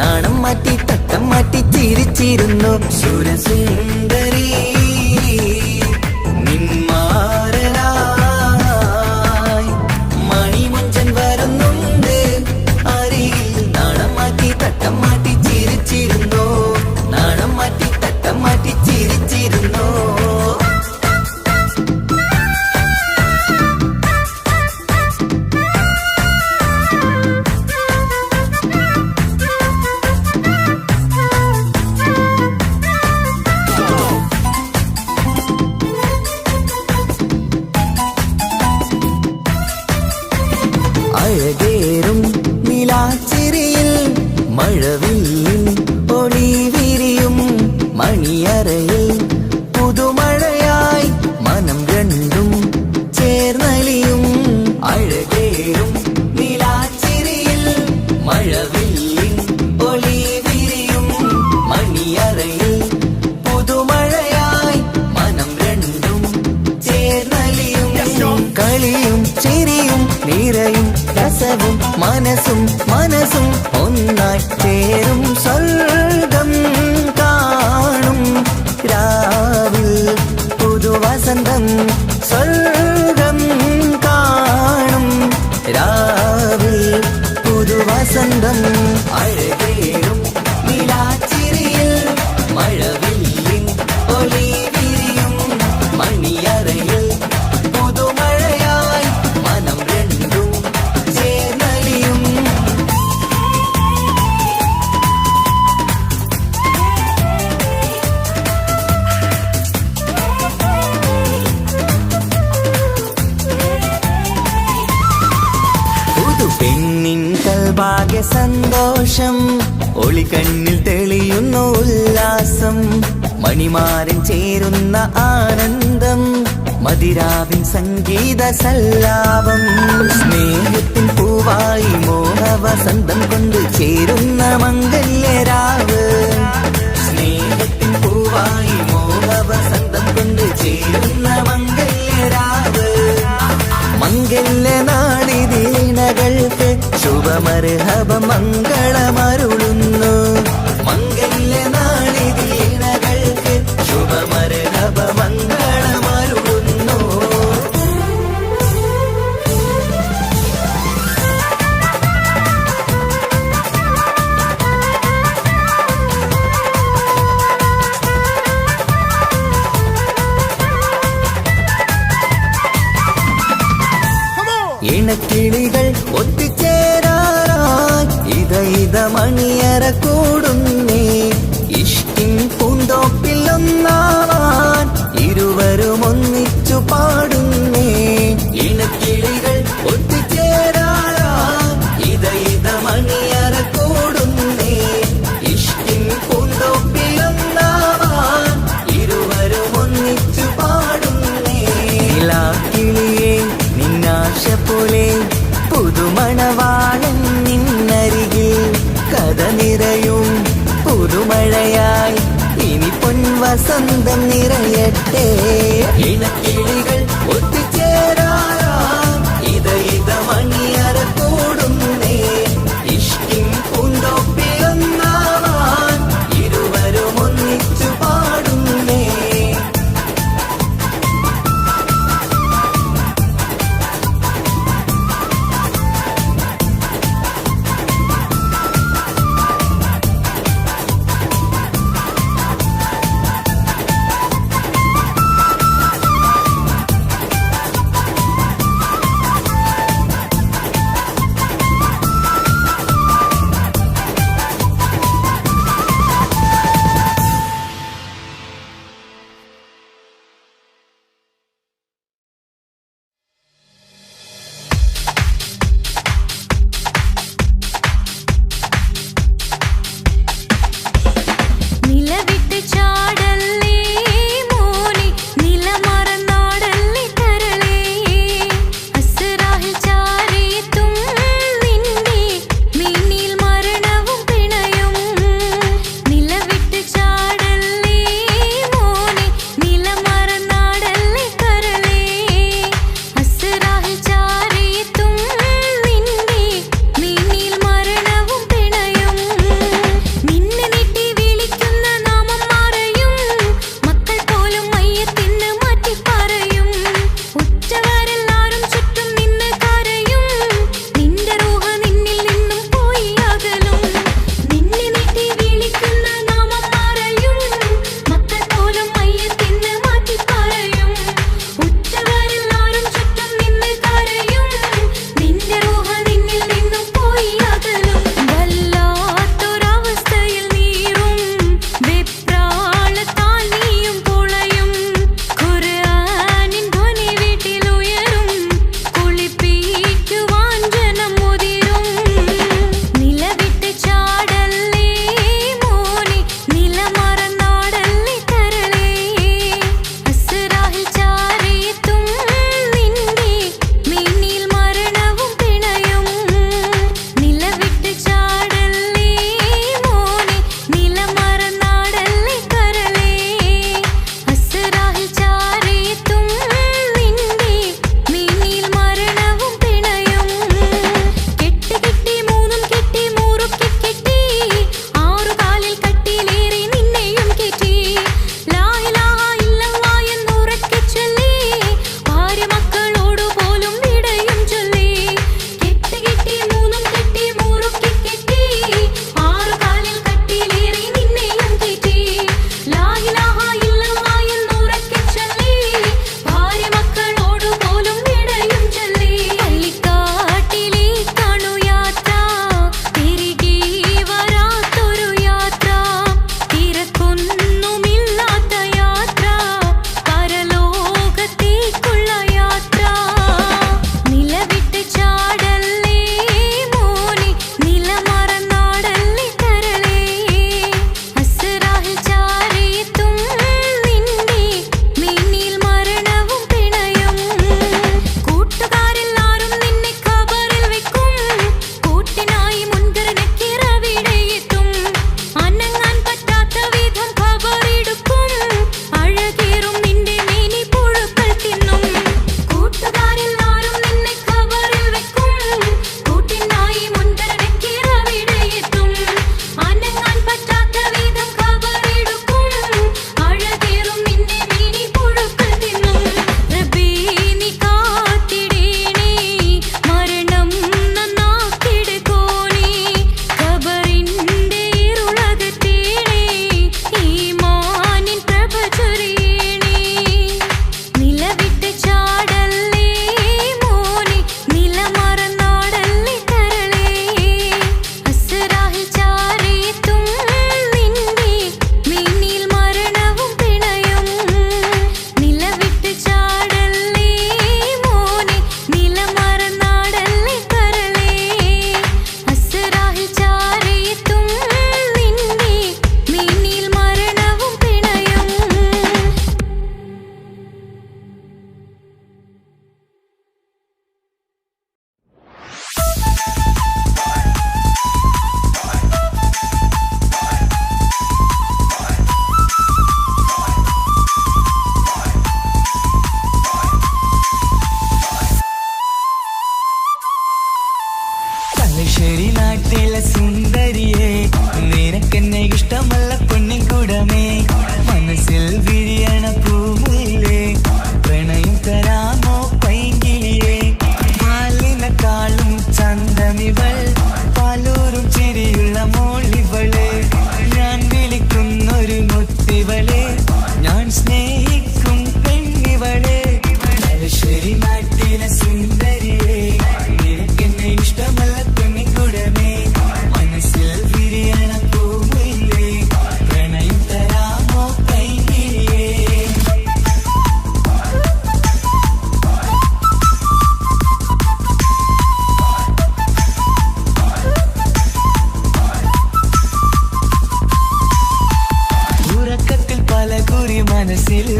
നാണം മാറ്റി തട്ടം മാറ്റി ചിരിച്ചിരുന്നു സുരസുന്ദരി നിന്മാരനായി മണിമൊഞ്ചൻ വരുന്നുണ്ട് അരികിൽ നാണം മാറ്റി തട്ടം മാറ്റി ചിരിച്ചിരുന്നു നാണം മാറ്റി തട്ടം മാറ്റി ചിരിച്ചിരുന്നു അഴകേറും നിലാച്ചിരിയിൽ മഴവില്ലിൻ ഒളി വിരിയും മണിയറയിൽ പുതുമഴയായി മനം രണ്ടും ചേർന്നലിയും അഴകേറും നിലാച്ചിരിയിൽ മഴവില്ലിൻ ഒളി വിരിയും മണിയറയിൽ പുതുമഴയായി മനം രണ്ടും ചേർന്നലിയും കളിയും ചിരിയും നിറയും രസവും മനസ്സും മനസ്സും ഒന്നായി ചേരും സ്വർഗം കാണും രാവിൽ പുതുവസന്തം സ്വർഗം കാണും രാവിൽ പുതുവസന്തം അഴകേറും നിലാച്ചിരിയിൽ മഴവില്ലിൽ ഭാഗ്യ സന്തോഷം ഒളികണ്ണിൽ തെളിയുന്നു ഉല്ലാസം മണിമാരൻ ചേരുന്ന ആനന്ദം മതിരാവിൻ സംഗീത സല്ലാപം സ്നേഹത്തിൻ പൂവായി മോഹവസന്തം കൊണ്ട് ചേരുന്ന മംഗല്യരാവ് സ്നേഹത്തിൻ പൂവായി മോഹവസന്തം കൊണ്ട് ചേരുന്ന മംഗല്യരാവ് മംഗല്യ നാടിനകൾക്ക് ശുഭമർഹബ മംഗളമരുളുന്നു മംഗല്യ നാടിനകൾക്ക് ശുഭമർഹബ മംഗളമരുളുന്നു ഇണക്കിളികൾ ഒത്തുചേരാറായി ഇത മണിയറ കൂടുന്നേ ഇഷ്ടിൻ പൂന്തോപ്പിൽ ഒന്നാവാൻ ഇരുവരും ഒന്നിച്ചു പാടുന്നേ ഇണക്കിളികൾ ഒത്തുചേരാറായി ഇത മണിയറ കൂടുന്നേ ഇഷ്ടിൻ പൂന്തോപ്പിൽ ഒന്നാവാൻ ഇരുവരും ഒന്നിച്ചു പാടുന്നേ കിളിയേ നിന്നാശ പോലെ പുതുമണവാളൻ നിന്നരികിൽ കഥ നിറയും പുതുമഴയായി ഇനി പൊൻവസന്തം നിറയട്ടെ ഇണക്കിളികൾ ഒത്തുചേരാറാം ഇത മണിയറ കൂടുന്നേ ഇഷ്കിൻ പൂന്തോപ്പിലൊന്നാവാൻ ഇരുവരും ഒന്നിച്ചു പാടുന്നേ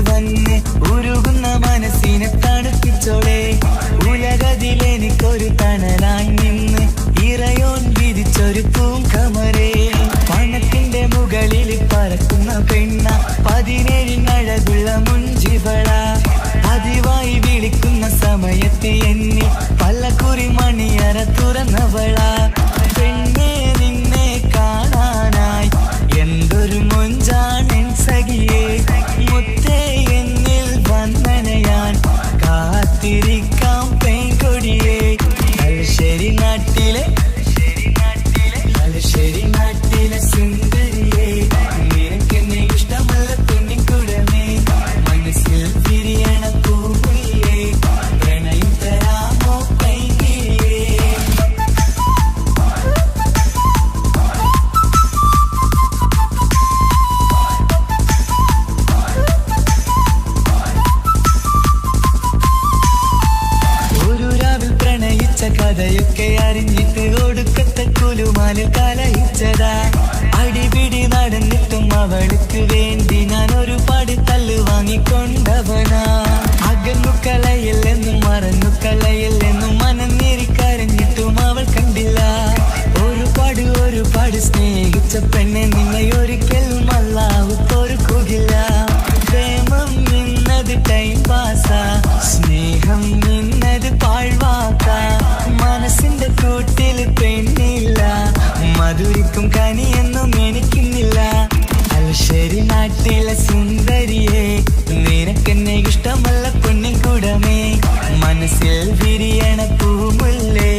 വന്ന് ഉരുകുന്ന മനസ്സിനെ തണുപ്പിച്ചോളെ. ഉലകതിലെനിക്കൊരു തണലായി നിന്ന് ഇറയോൻ വിധിച്ചൊരു പൂങ്കമരേ. പണത്തിന്റെ മുകളിൽ പറക്കുന്ന പെണ്ണ 17 അഴകുള്ള മുഞ്ചിവള. പതിവായി വിളിക്കുന്ന സമയത്ത് എന്നിൽ പല്ലക്കുറി മണിയറ തുറന്നവള. പെണ്ണെ നിന്നെ കാണാനായി എന്തൊരു മൊഞ്ചാണെൻ സഖിയേ. മുത്തേ എന്നിൽ വന്നനയാൻ കാത്തിരിക്കാം പെൺകൊടിയേ. തലശ്ശേരി നാട്ടിലെ സുന്ദരിയേ, നിനക്കെന്നെ ഇഷ്ടമല്ല പെണ്ണിക്കുടമേ. മനസ്സിൽ വിരിയണ പൂവില്ലേ, പ്രണയം തരാമോ പൈകിളിയേ. ഒരു രാവിൽ പ്രണയിച്ച കഥയൊക്കെ അറിഞ്ഞിട്ട് ഒടുക്കത്തെ കുലുമാലിൽ കലയിച്ചതാ. അടിപിടി നടന്നിട്ടും അവൾക്ക് വേണ്ടി ഞാൻ ഒരുപാട് തല്ല് വാങ്ങിക്കൊണ്ടവനാ. അകന്നു കളയില്ലെന്നും മറന്നു കളയില്ലെന്നും മനന്നേരിക്കരഞ്ഞിട്ടും അവൾ കണ്ടില്ല. ഒരുപാട് സ്നേഹിച്ച പെണ്ണെ നിന്നെ ഒരിക്കലും അല്ലാഹു പൊറുക്കുകയില്ല. പ്രേമം നിന്നത് ടൈം പാസാ, സ്നേഹം നിന്നത് പാഴ്വാക്ക. മനസ്സിന്റെ കൂട്ടിൽ പെണ്ണില്ല, മധുരിക്കും കനിയൊന്നും എനിക്കിന്നില്ല. തലശ്ശേരി നാട്ടിലെ സുന്ദരിയെ, നിനക്കെന്നെ ഇഷ്ടമല്ല പെണ്ണിൻകുടമേ. മനസ്സിൽ വിരിയണ പൂമുല്ലേ,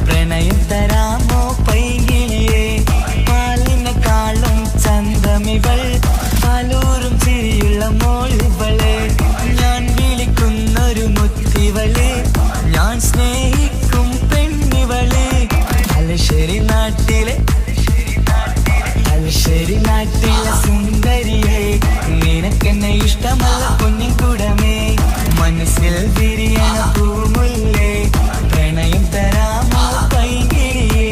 പ്രണയം തരാമോ പൈകിളിയേ. പാലിനെക്കാളും ചന്തമിവൾ, പാലൂറും ചിരിയുള്ള മോളിവളെ. ഞാൻ വിളിക്കുന്നൊരു മുത്തിവളെ, ഞാൻ സ്നേഹിക്കും പെണ്ണിവളെ. തലശ്ശേരി നാട്ടിലെ സുന്ദരിയെ, നിനക്കെന്നെ ഇഷ്ടമല്ല പൊന്നിൻകുടമേ. മനസ്സിൽ വിരിയണ പൂമുല്ലേ, പ്രണയം തരാമോ പൈകിളിയേ.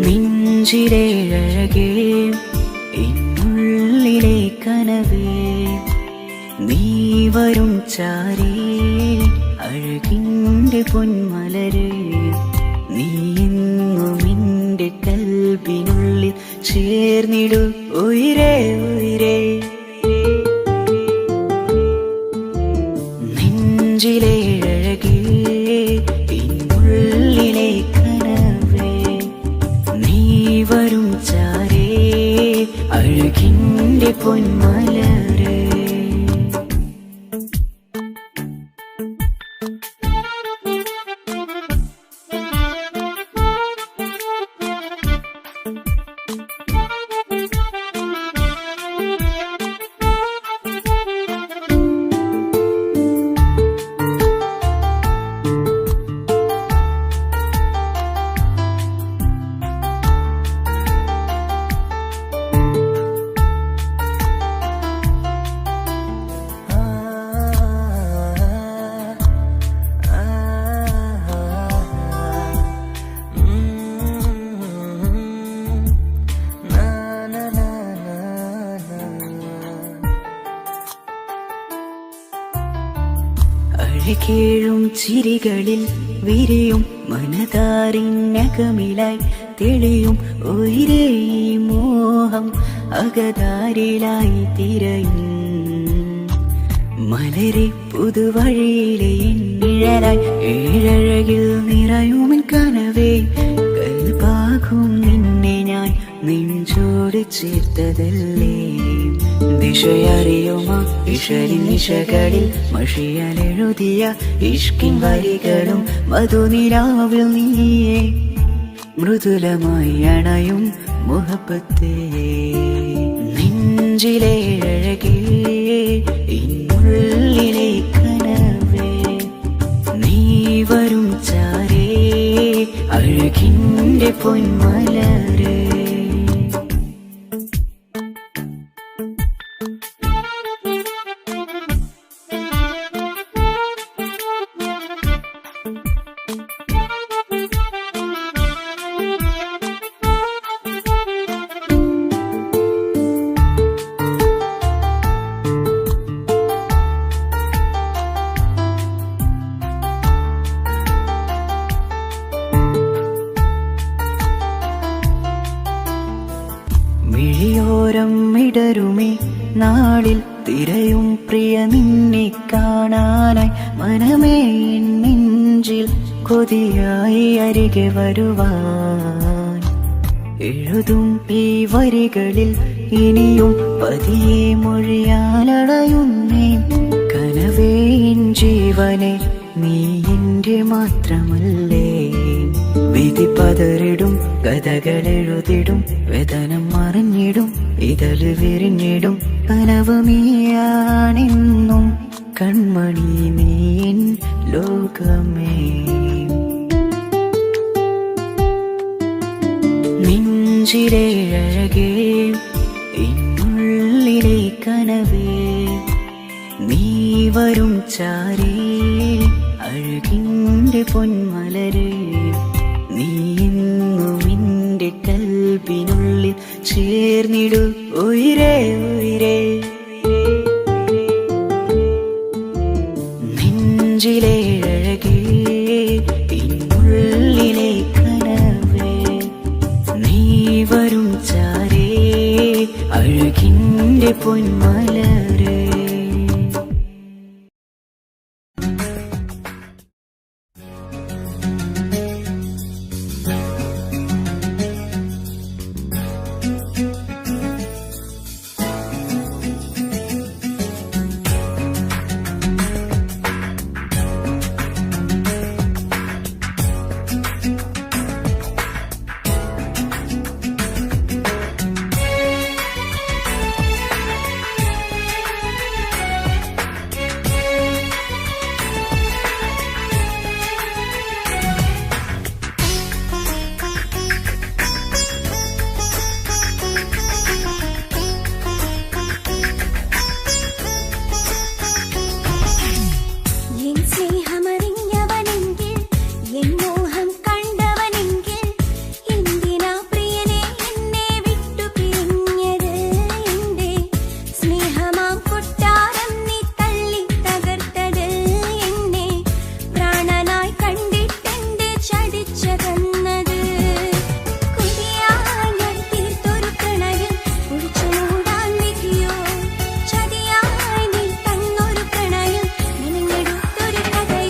നെഞ്ചിലെ അഴകേ എന്നുള്ളിലെ കനവേ നീ വരും ചാരേ അഴകിൻ്റെ പൊന്മലരേ നീ എന്നും എൻ്റെ കൽബിനുള്ളിൽ ചേർന്നിടു ഉയിരേ ഉയിരേ നെഞ്ചിലെ അഴകേ എന്നുള്ളിലെ കനവേ നീ വരും ചാരേ അഴകിൻ്റെ പൊന്മലരേ അഴകേഴും ചിരികളിൽ വിരിയും മനതാരിനകമിലായി തെളിയും ഉയിരേ മോഹം അകതാരിലായി തിരയും മലരെ പുതുവഴിയിലെ നിഴലായി ഏഴഴകിൽ നിറയുമൻ കനവേ കൽപാകും നിന്നെ ഞാൻ നെഞ്ചോട് ചേർത്തതല്ലേ ദിശയറിയുമ ഇഷലിൻ നിശകളിൽ മഷിയാലെഴുതിയ ഇഷ്കിൻ വരികളും മധുനിലാവിൽ നീയെ മൃദുലമായി അണയും മുഹബത്തേ നെഞ്ചിലെ അഴകേ ഇന്നുള്ളിലെ കനവേ നീ വരും ചാരേ അഴകിൻ്റെ പൊന്മലരേ മിഴിയോരം ഇടരുമേ നാളിൽ തിരയും പ്രിയ നിന്നെ കാണാനായി മനമേ നെഞ്ചിൽ കൊതിയായി അരികെ വരുവാൻ എഴുതും ഈ വരികളിൽ ഇനിയും പതിയെ മൊഴിയാലടയുന്നേ കനവേ എൻ ജീവനെ നീ എൻ്റെ മാത്രമല്ലേ വിധി പതറിടും കഥകളെഴുതിടും വേദനം മറിഞ്ഞിടും ഇതള് വിരിഞ്ഞിടും കനവ് നീയാണെന്നും കൺമണി നീ എൻ ലോകമേ നെഞ്ചിലെ അഴകേ എന്നുള്ളിലെ കനവേ നീ വരും ചാരേ അഴകിൻ്റെ പൊന്മലരേ നീ എന്നും എൻ്റെ കൽബിനുള്ളിൽ ചേർന്നിടു ഉയിരേ ഉയിരേ നെഞ്ചിലെ അഴകേ എന്നുള്ളിലെ കനവേ നീ വരും ചാരേ അഴകിൻ്റെ പൊന്മലരേ സ്നേഹമറിഞ്ഞവനെങ്കിൽ എൻ മോഹം കണ്ടവനെങ്കിൽ എന്തിനാ പ്രിയനെ എന്നെ വിട്ടു പിരിഞ്ഞത് എന്റെ സ്നേഹമാം കൊട്ടാരം നീ തള്ളി തകർത്തത് എന്നെ പ്രാണനായി കണ്ടിട്ടെന്റെ ചതിച്ചതെന്നത് കൊതിയായി ഞാൻ തീർത്തൊരു പ്രണയം കുഴിച്ചു മൂടാൻ വിധിയോ ചതിയായി നീ തന്നൊരു പ്രണയം നിന്നെടുത്തൊരു കഥയോ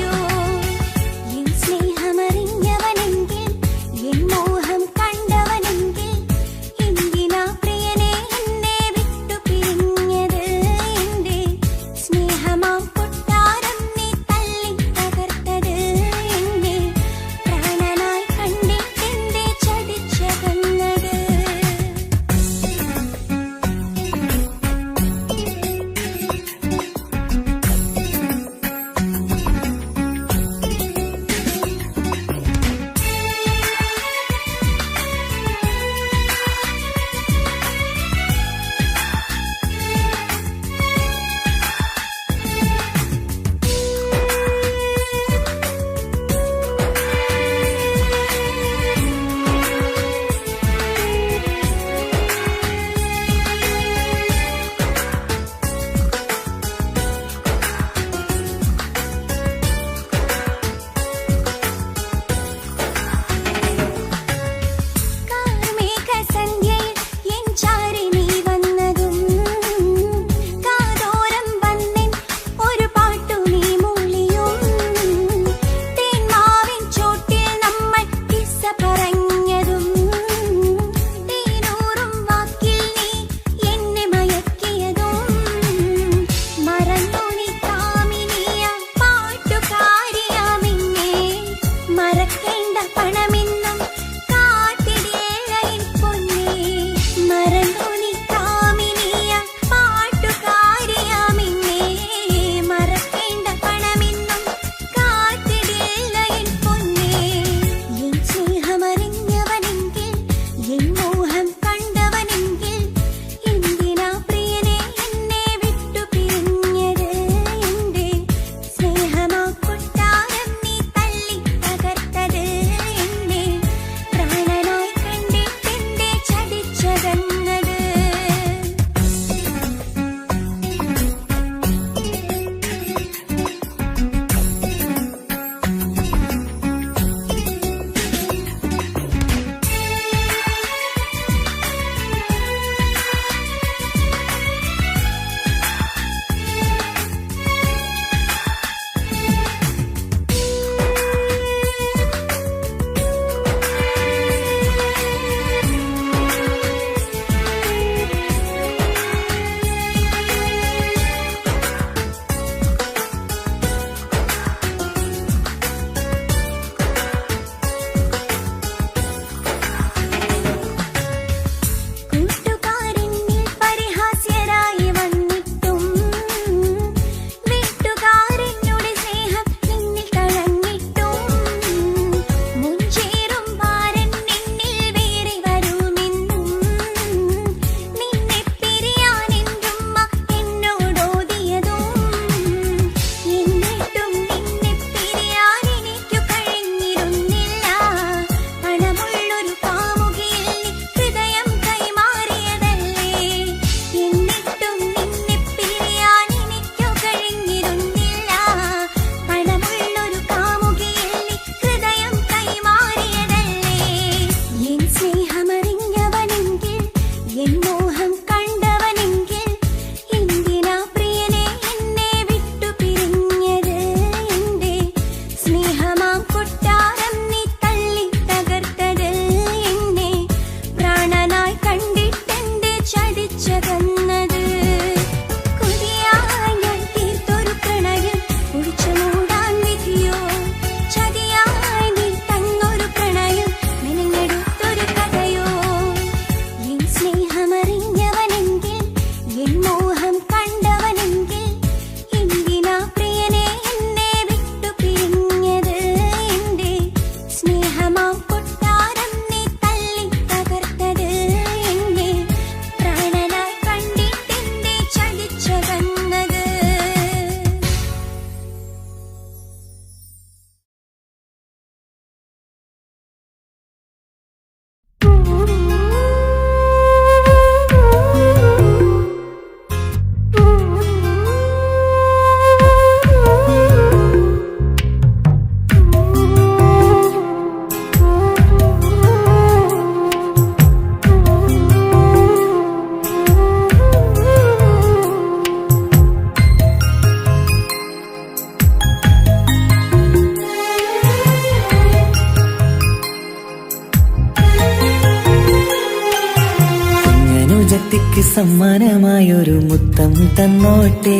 സമ്മാനമായൊരു മുത്തം തന്നോട്ടെ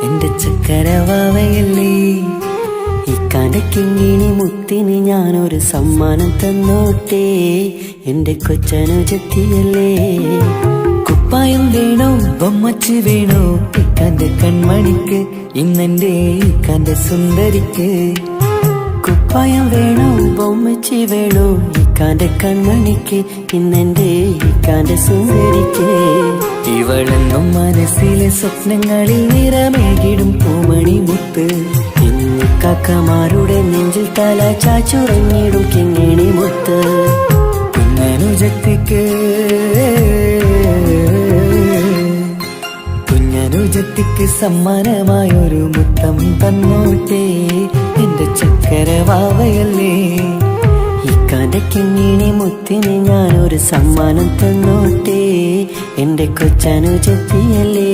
എന്റെ ചക്കരവാവയല്ലേ. ഇക്കാന്റെ കിങ്ങിണി മുത്തിന് ഞാനൊരു സമ്മാനം തന്നോട്ടെ എന്റെ കൊച്ചനുജത്തിയല്ലേ. കുപ്പായം വേണോ ബൊമ്മച്ച് വേണോ ഇക്കാന്റെ കൺമണിക്ക്, ഇന്നെന്റെ ഇക്കാന്റെ സുന്ദരിക്ക്. കുപ്പായം വേണോ ബൊമ്മച്ചി വേണോ ഇക്കാന്റെ കൺമണിക്ക്, ഇന്നെന്റെ ഇക്കാന്റെ സുന്ദരിക്ക്. ഇവളെന്നും മനസ്സിലെ സ്വപ്നങ്ങളിൽ നിറമേകിടും പൂമണി മുത്ത്. ഇന്ന് കാക്കമാരുടെ നെഞ്ചിൽ തല ചാച്ചുറങ്ങിടും കിങ്ങിണി മുത്ത്. കുഞ്ഞനുജത്തിക്ക് സമ്മാനമായൊരു മുത്തം തന്നോട്ടെ എന്റെ ചക്കരവാവയല്ലേ. ഇക്കാന്റെ കിങ്ങിണി മുത്തിന് ഞാനൊരു സമ്മാനം തന്നോട്ടെ എന്റെ കൊച്ചനുജത്തിയല്ലേ.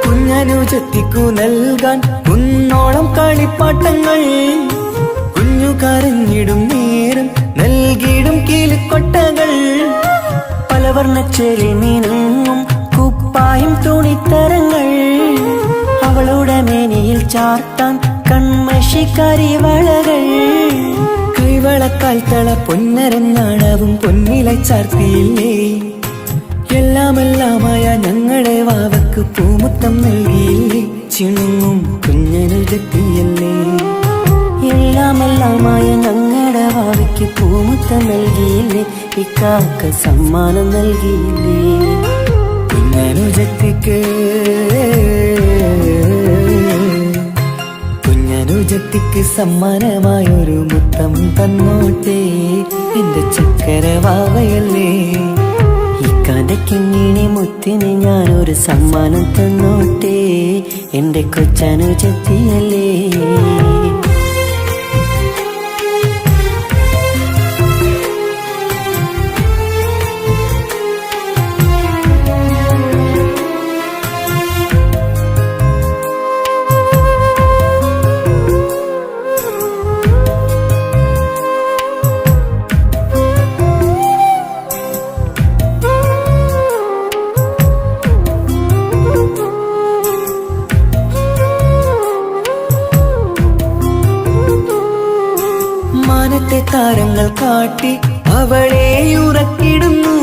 കുഞ്ഞനുജത്തിക്കു നൽകാൻ കുന്നോളം കളിപ്പാട്ടങ്ങൾ. കുഞ്ഞു കരഞ്ഞിടും നേരം നൽകിയിടും കീലിക്കൊട്ടകൾ. പലവർണ്ണച്ചേലി മീനും കുപ്പായും തുണിത്തരങ്ങൾ. അവളുടെ മേനിയിൽ ചാർത്താൻ കൺമഷി കരിവളകൾ. കൈവളക്കാൽ തള പൊന്നരൻ നാണവും പൊന്നില ചാർത്തിയില്ലേ. എല്ലാമെല്ലാമായ ഞങ്ങളുടെ വാവക്ക് പൂമുത്തം നൽകിയില്ലേ. ചിണുങ്ങും കുഞ്ഞനുജത്തിയല്ലേ. എല്ലാമെല്ലാമായ ഞങ്ങളുടെ വാവയ്ക്ക് പൂമുത്തം നൽകിയില്ലേ. ഇക്കാക്ക സമ്മാനം നൽകിയില്ലേ. കുഞ്ഞനുജത്തിക്ക് സമ്മാനമായൊരു മുത്തം തന്നോട്ടെ എന്റെ ചക്കരവാവയല്ലേ. ഇക്കാന്റെ കിങ്ങിണി മുത്തിന് ഞാനൊരു സമ്മാനം തന്നോട്ടെ എന്റെ കൊച്ചനുജത്തിയല്ലേ. താരങ്ങൾ കാട്ടി അവളെ ഉറക്കിടുന്നു.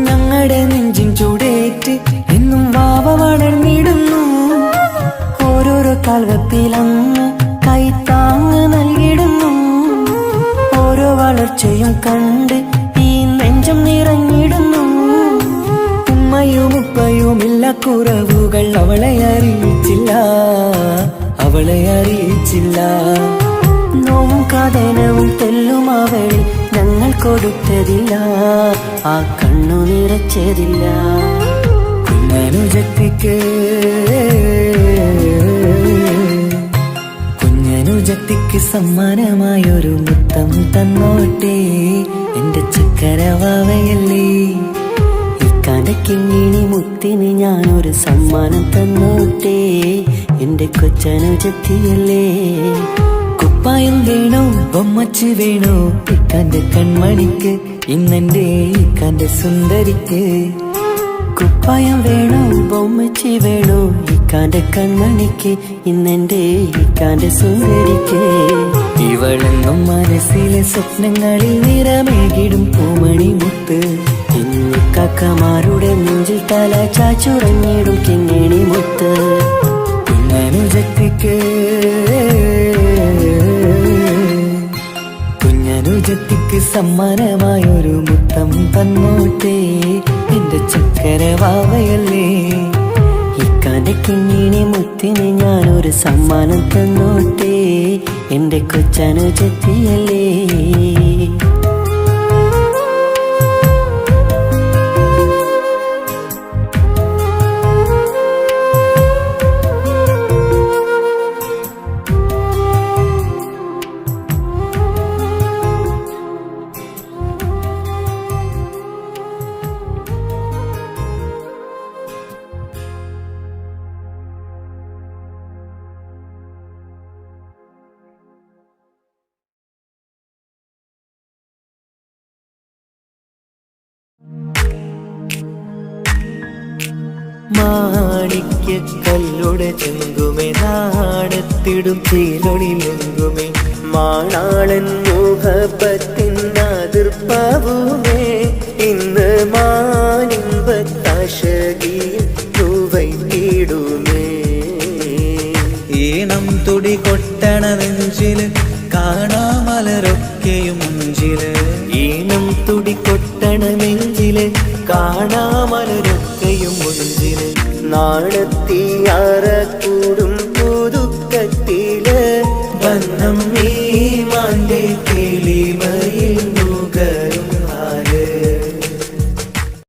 ഞങ്ങളുടെ നെഞ്ചിൻ ചൂടേറ്റ് എന്നും വാവ വളർന്നിടുന്നു. ഓരോരോ കാൽവെപ്പിലങ്ങ് കൈത്താങ്ങ് നൽകിടുന്നു. ഓരോ വളർച്ചയും കണ്ട് ഈ നെഞ്ചം നിറഞ്ഞിടുന്നു. ഉമ്മയും ഉപ്പയുമില്ല കുറവുകൾ അവളെ അറിയിച്ചില്ല. നോവും കാതനവും തെല്ലും അവളിൽ ഞങ്ങൾ കൊടുത്തതില്ല. ആ കണ്ണു നിറച്ചതില്ല. കുഞ്ഞനുജത്തിക്ക് സമ്മാനമായൊരു മുത്തം തന്നോട്ടെ എന്റെ ചക്കരവാവയല്ലേ. ഇക്കാന്റെ കിങ്ങിണി മുത്തിന് ഞാനൊരു സമ്മാനം തന്നോട്ടെ എന്റെ കൊച്ചനുജത്തിയല്ലേ. കുപ്പായം വേണോ ബൊമ്മച്ച് വേണോ ഇക്കാന്റെ കൺമണിക്ക്, ഇന്നെന്റെ ഇക്കാന്റെ സുന്ദരിക്ക്. കുപ്പായം വേണോ ബൊമ്മച്ചി വേണോ ഇക്കാന്റെ കൺമണിക്ക്, ഇന്നെന്റെ ഇക്കാന്റെ സുന്ദരിക്ക്. ഇവളെന്നും മനസ്സിലെ സ്വപ്നങ്ങളിൽ നിറമേകിടും പൂമണി മുത്ത്. ഇന്ന് കാക്കമാരുടെ നെഞ്ചിൽ തല ചാച്ചുറങ്ങിടും കിങ്ങിണി മുത്ത്. കുഞ്ഞനുജത്തിക്ക് സമ്മാനമായൊരു മുത്തം തന്നോട്ടെ എന്റെ ചക്കരവാവയല്ലേ. ഇക്കാന്റെ കിങ്ങിണി മുത്തിന് ഞാനൊരു സമ്മാനം തന്നോട്ടെ എന്റെ കൊച്ചനുജത്തിയല്ലേ. മാണിക്യ കല്ലുടെ ചെങ്കുമേ നാണത്തിടും ചീലൊളിലെങ്കുമേ മാണാളൻ മുഹബത്തിൻ അതിർപ്പാവുമേ ഇന്ന് മാനിമ്പത്താശകിയിൽ തൂവൈത്തിടുമേ ഈണം തുടി കൊട്ടണ നെഞ്ചില് കാണാമലരൊക്കെയും മുഞ്ചില് ഈണം തുടി കൊട്ടണ നെഞ്ചില് കാണാമലരൊക്കെയും മുഞ്ചില് നാണത്തിയാറ കൂടും പുതുക്കത്തില് വന്നം ഈ മാന്റെ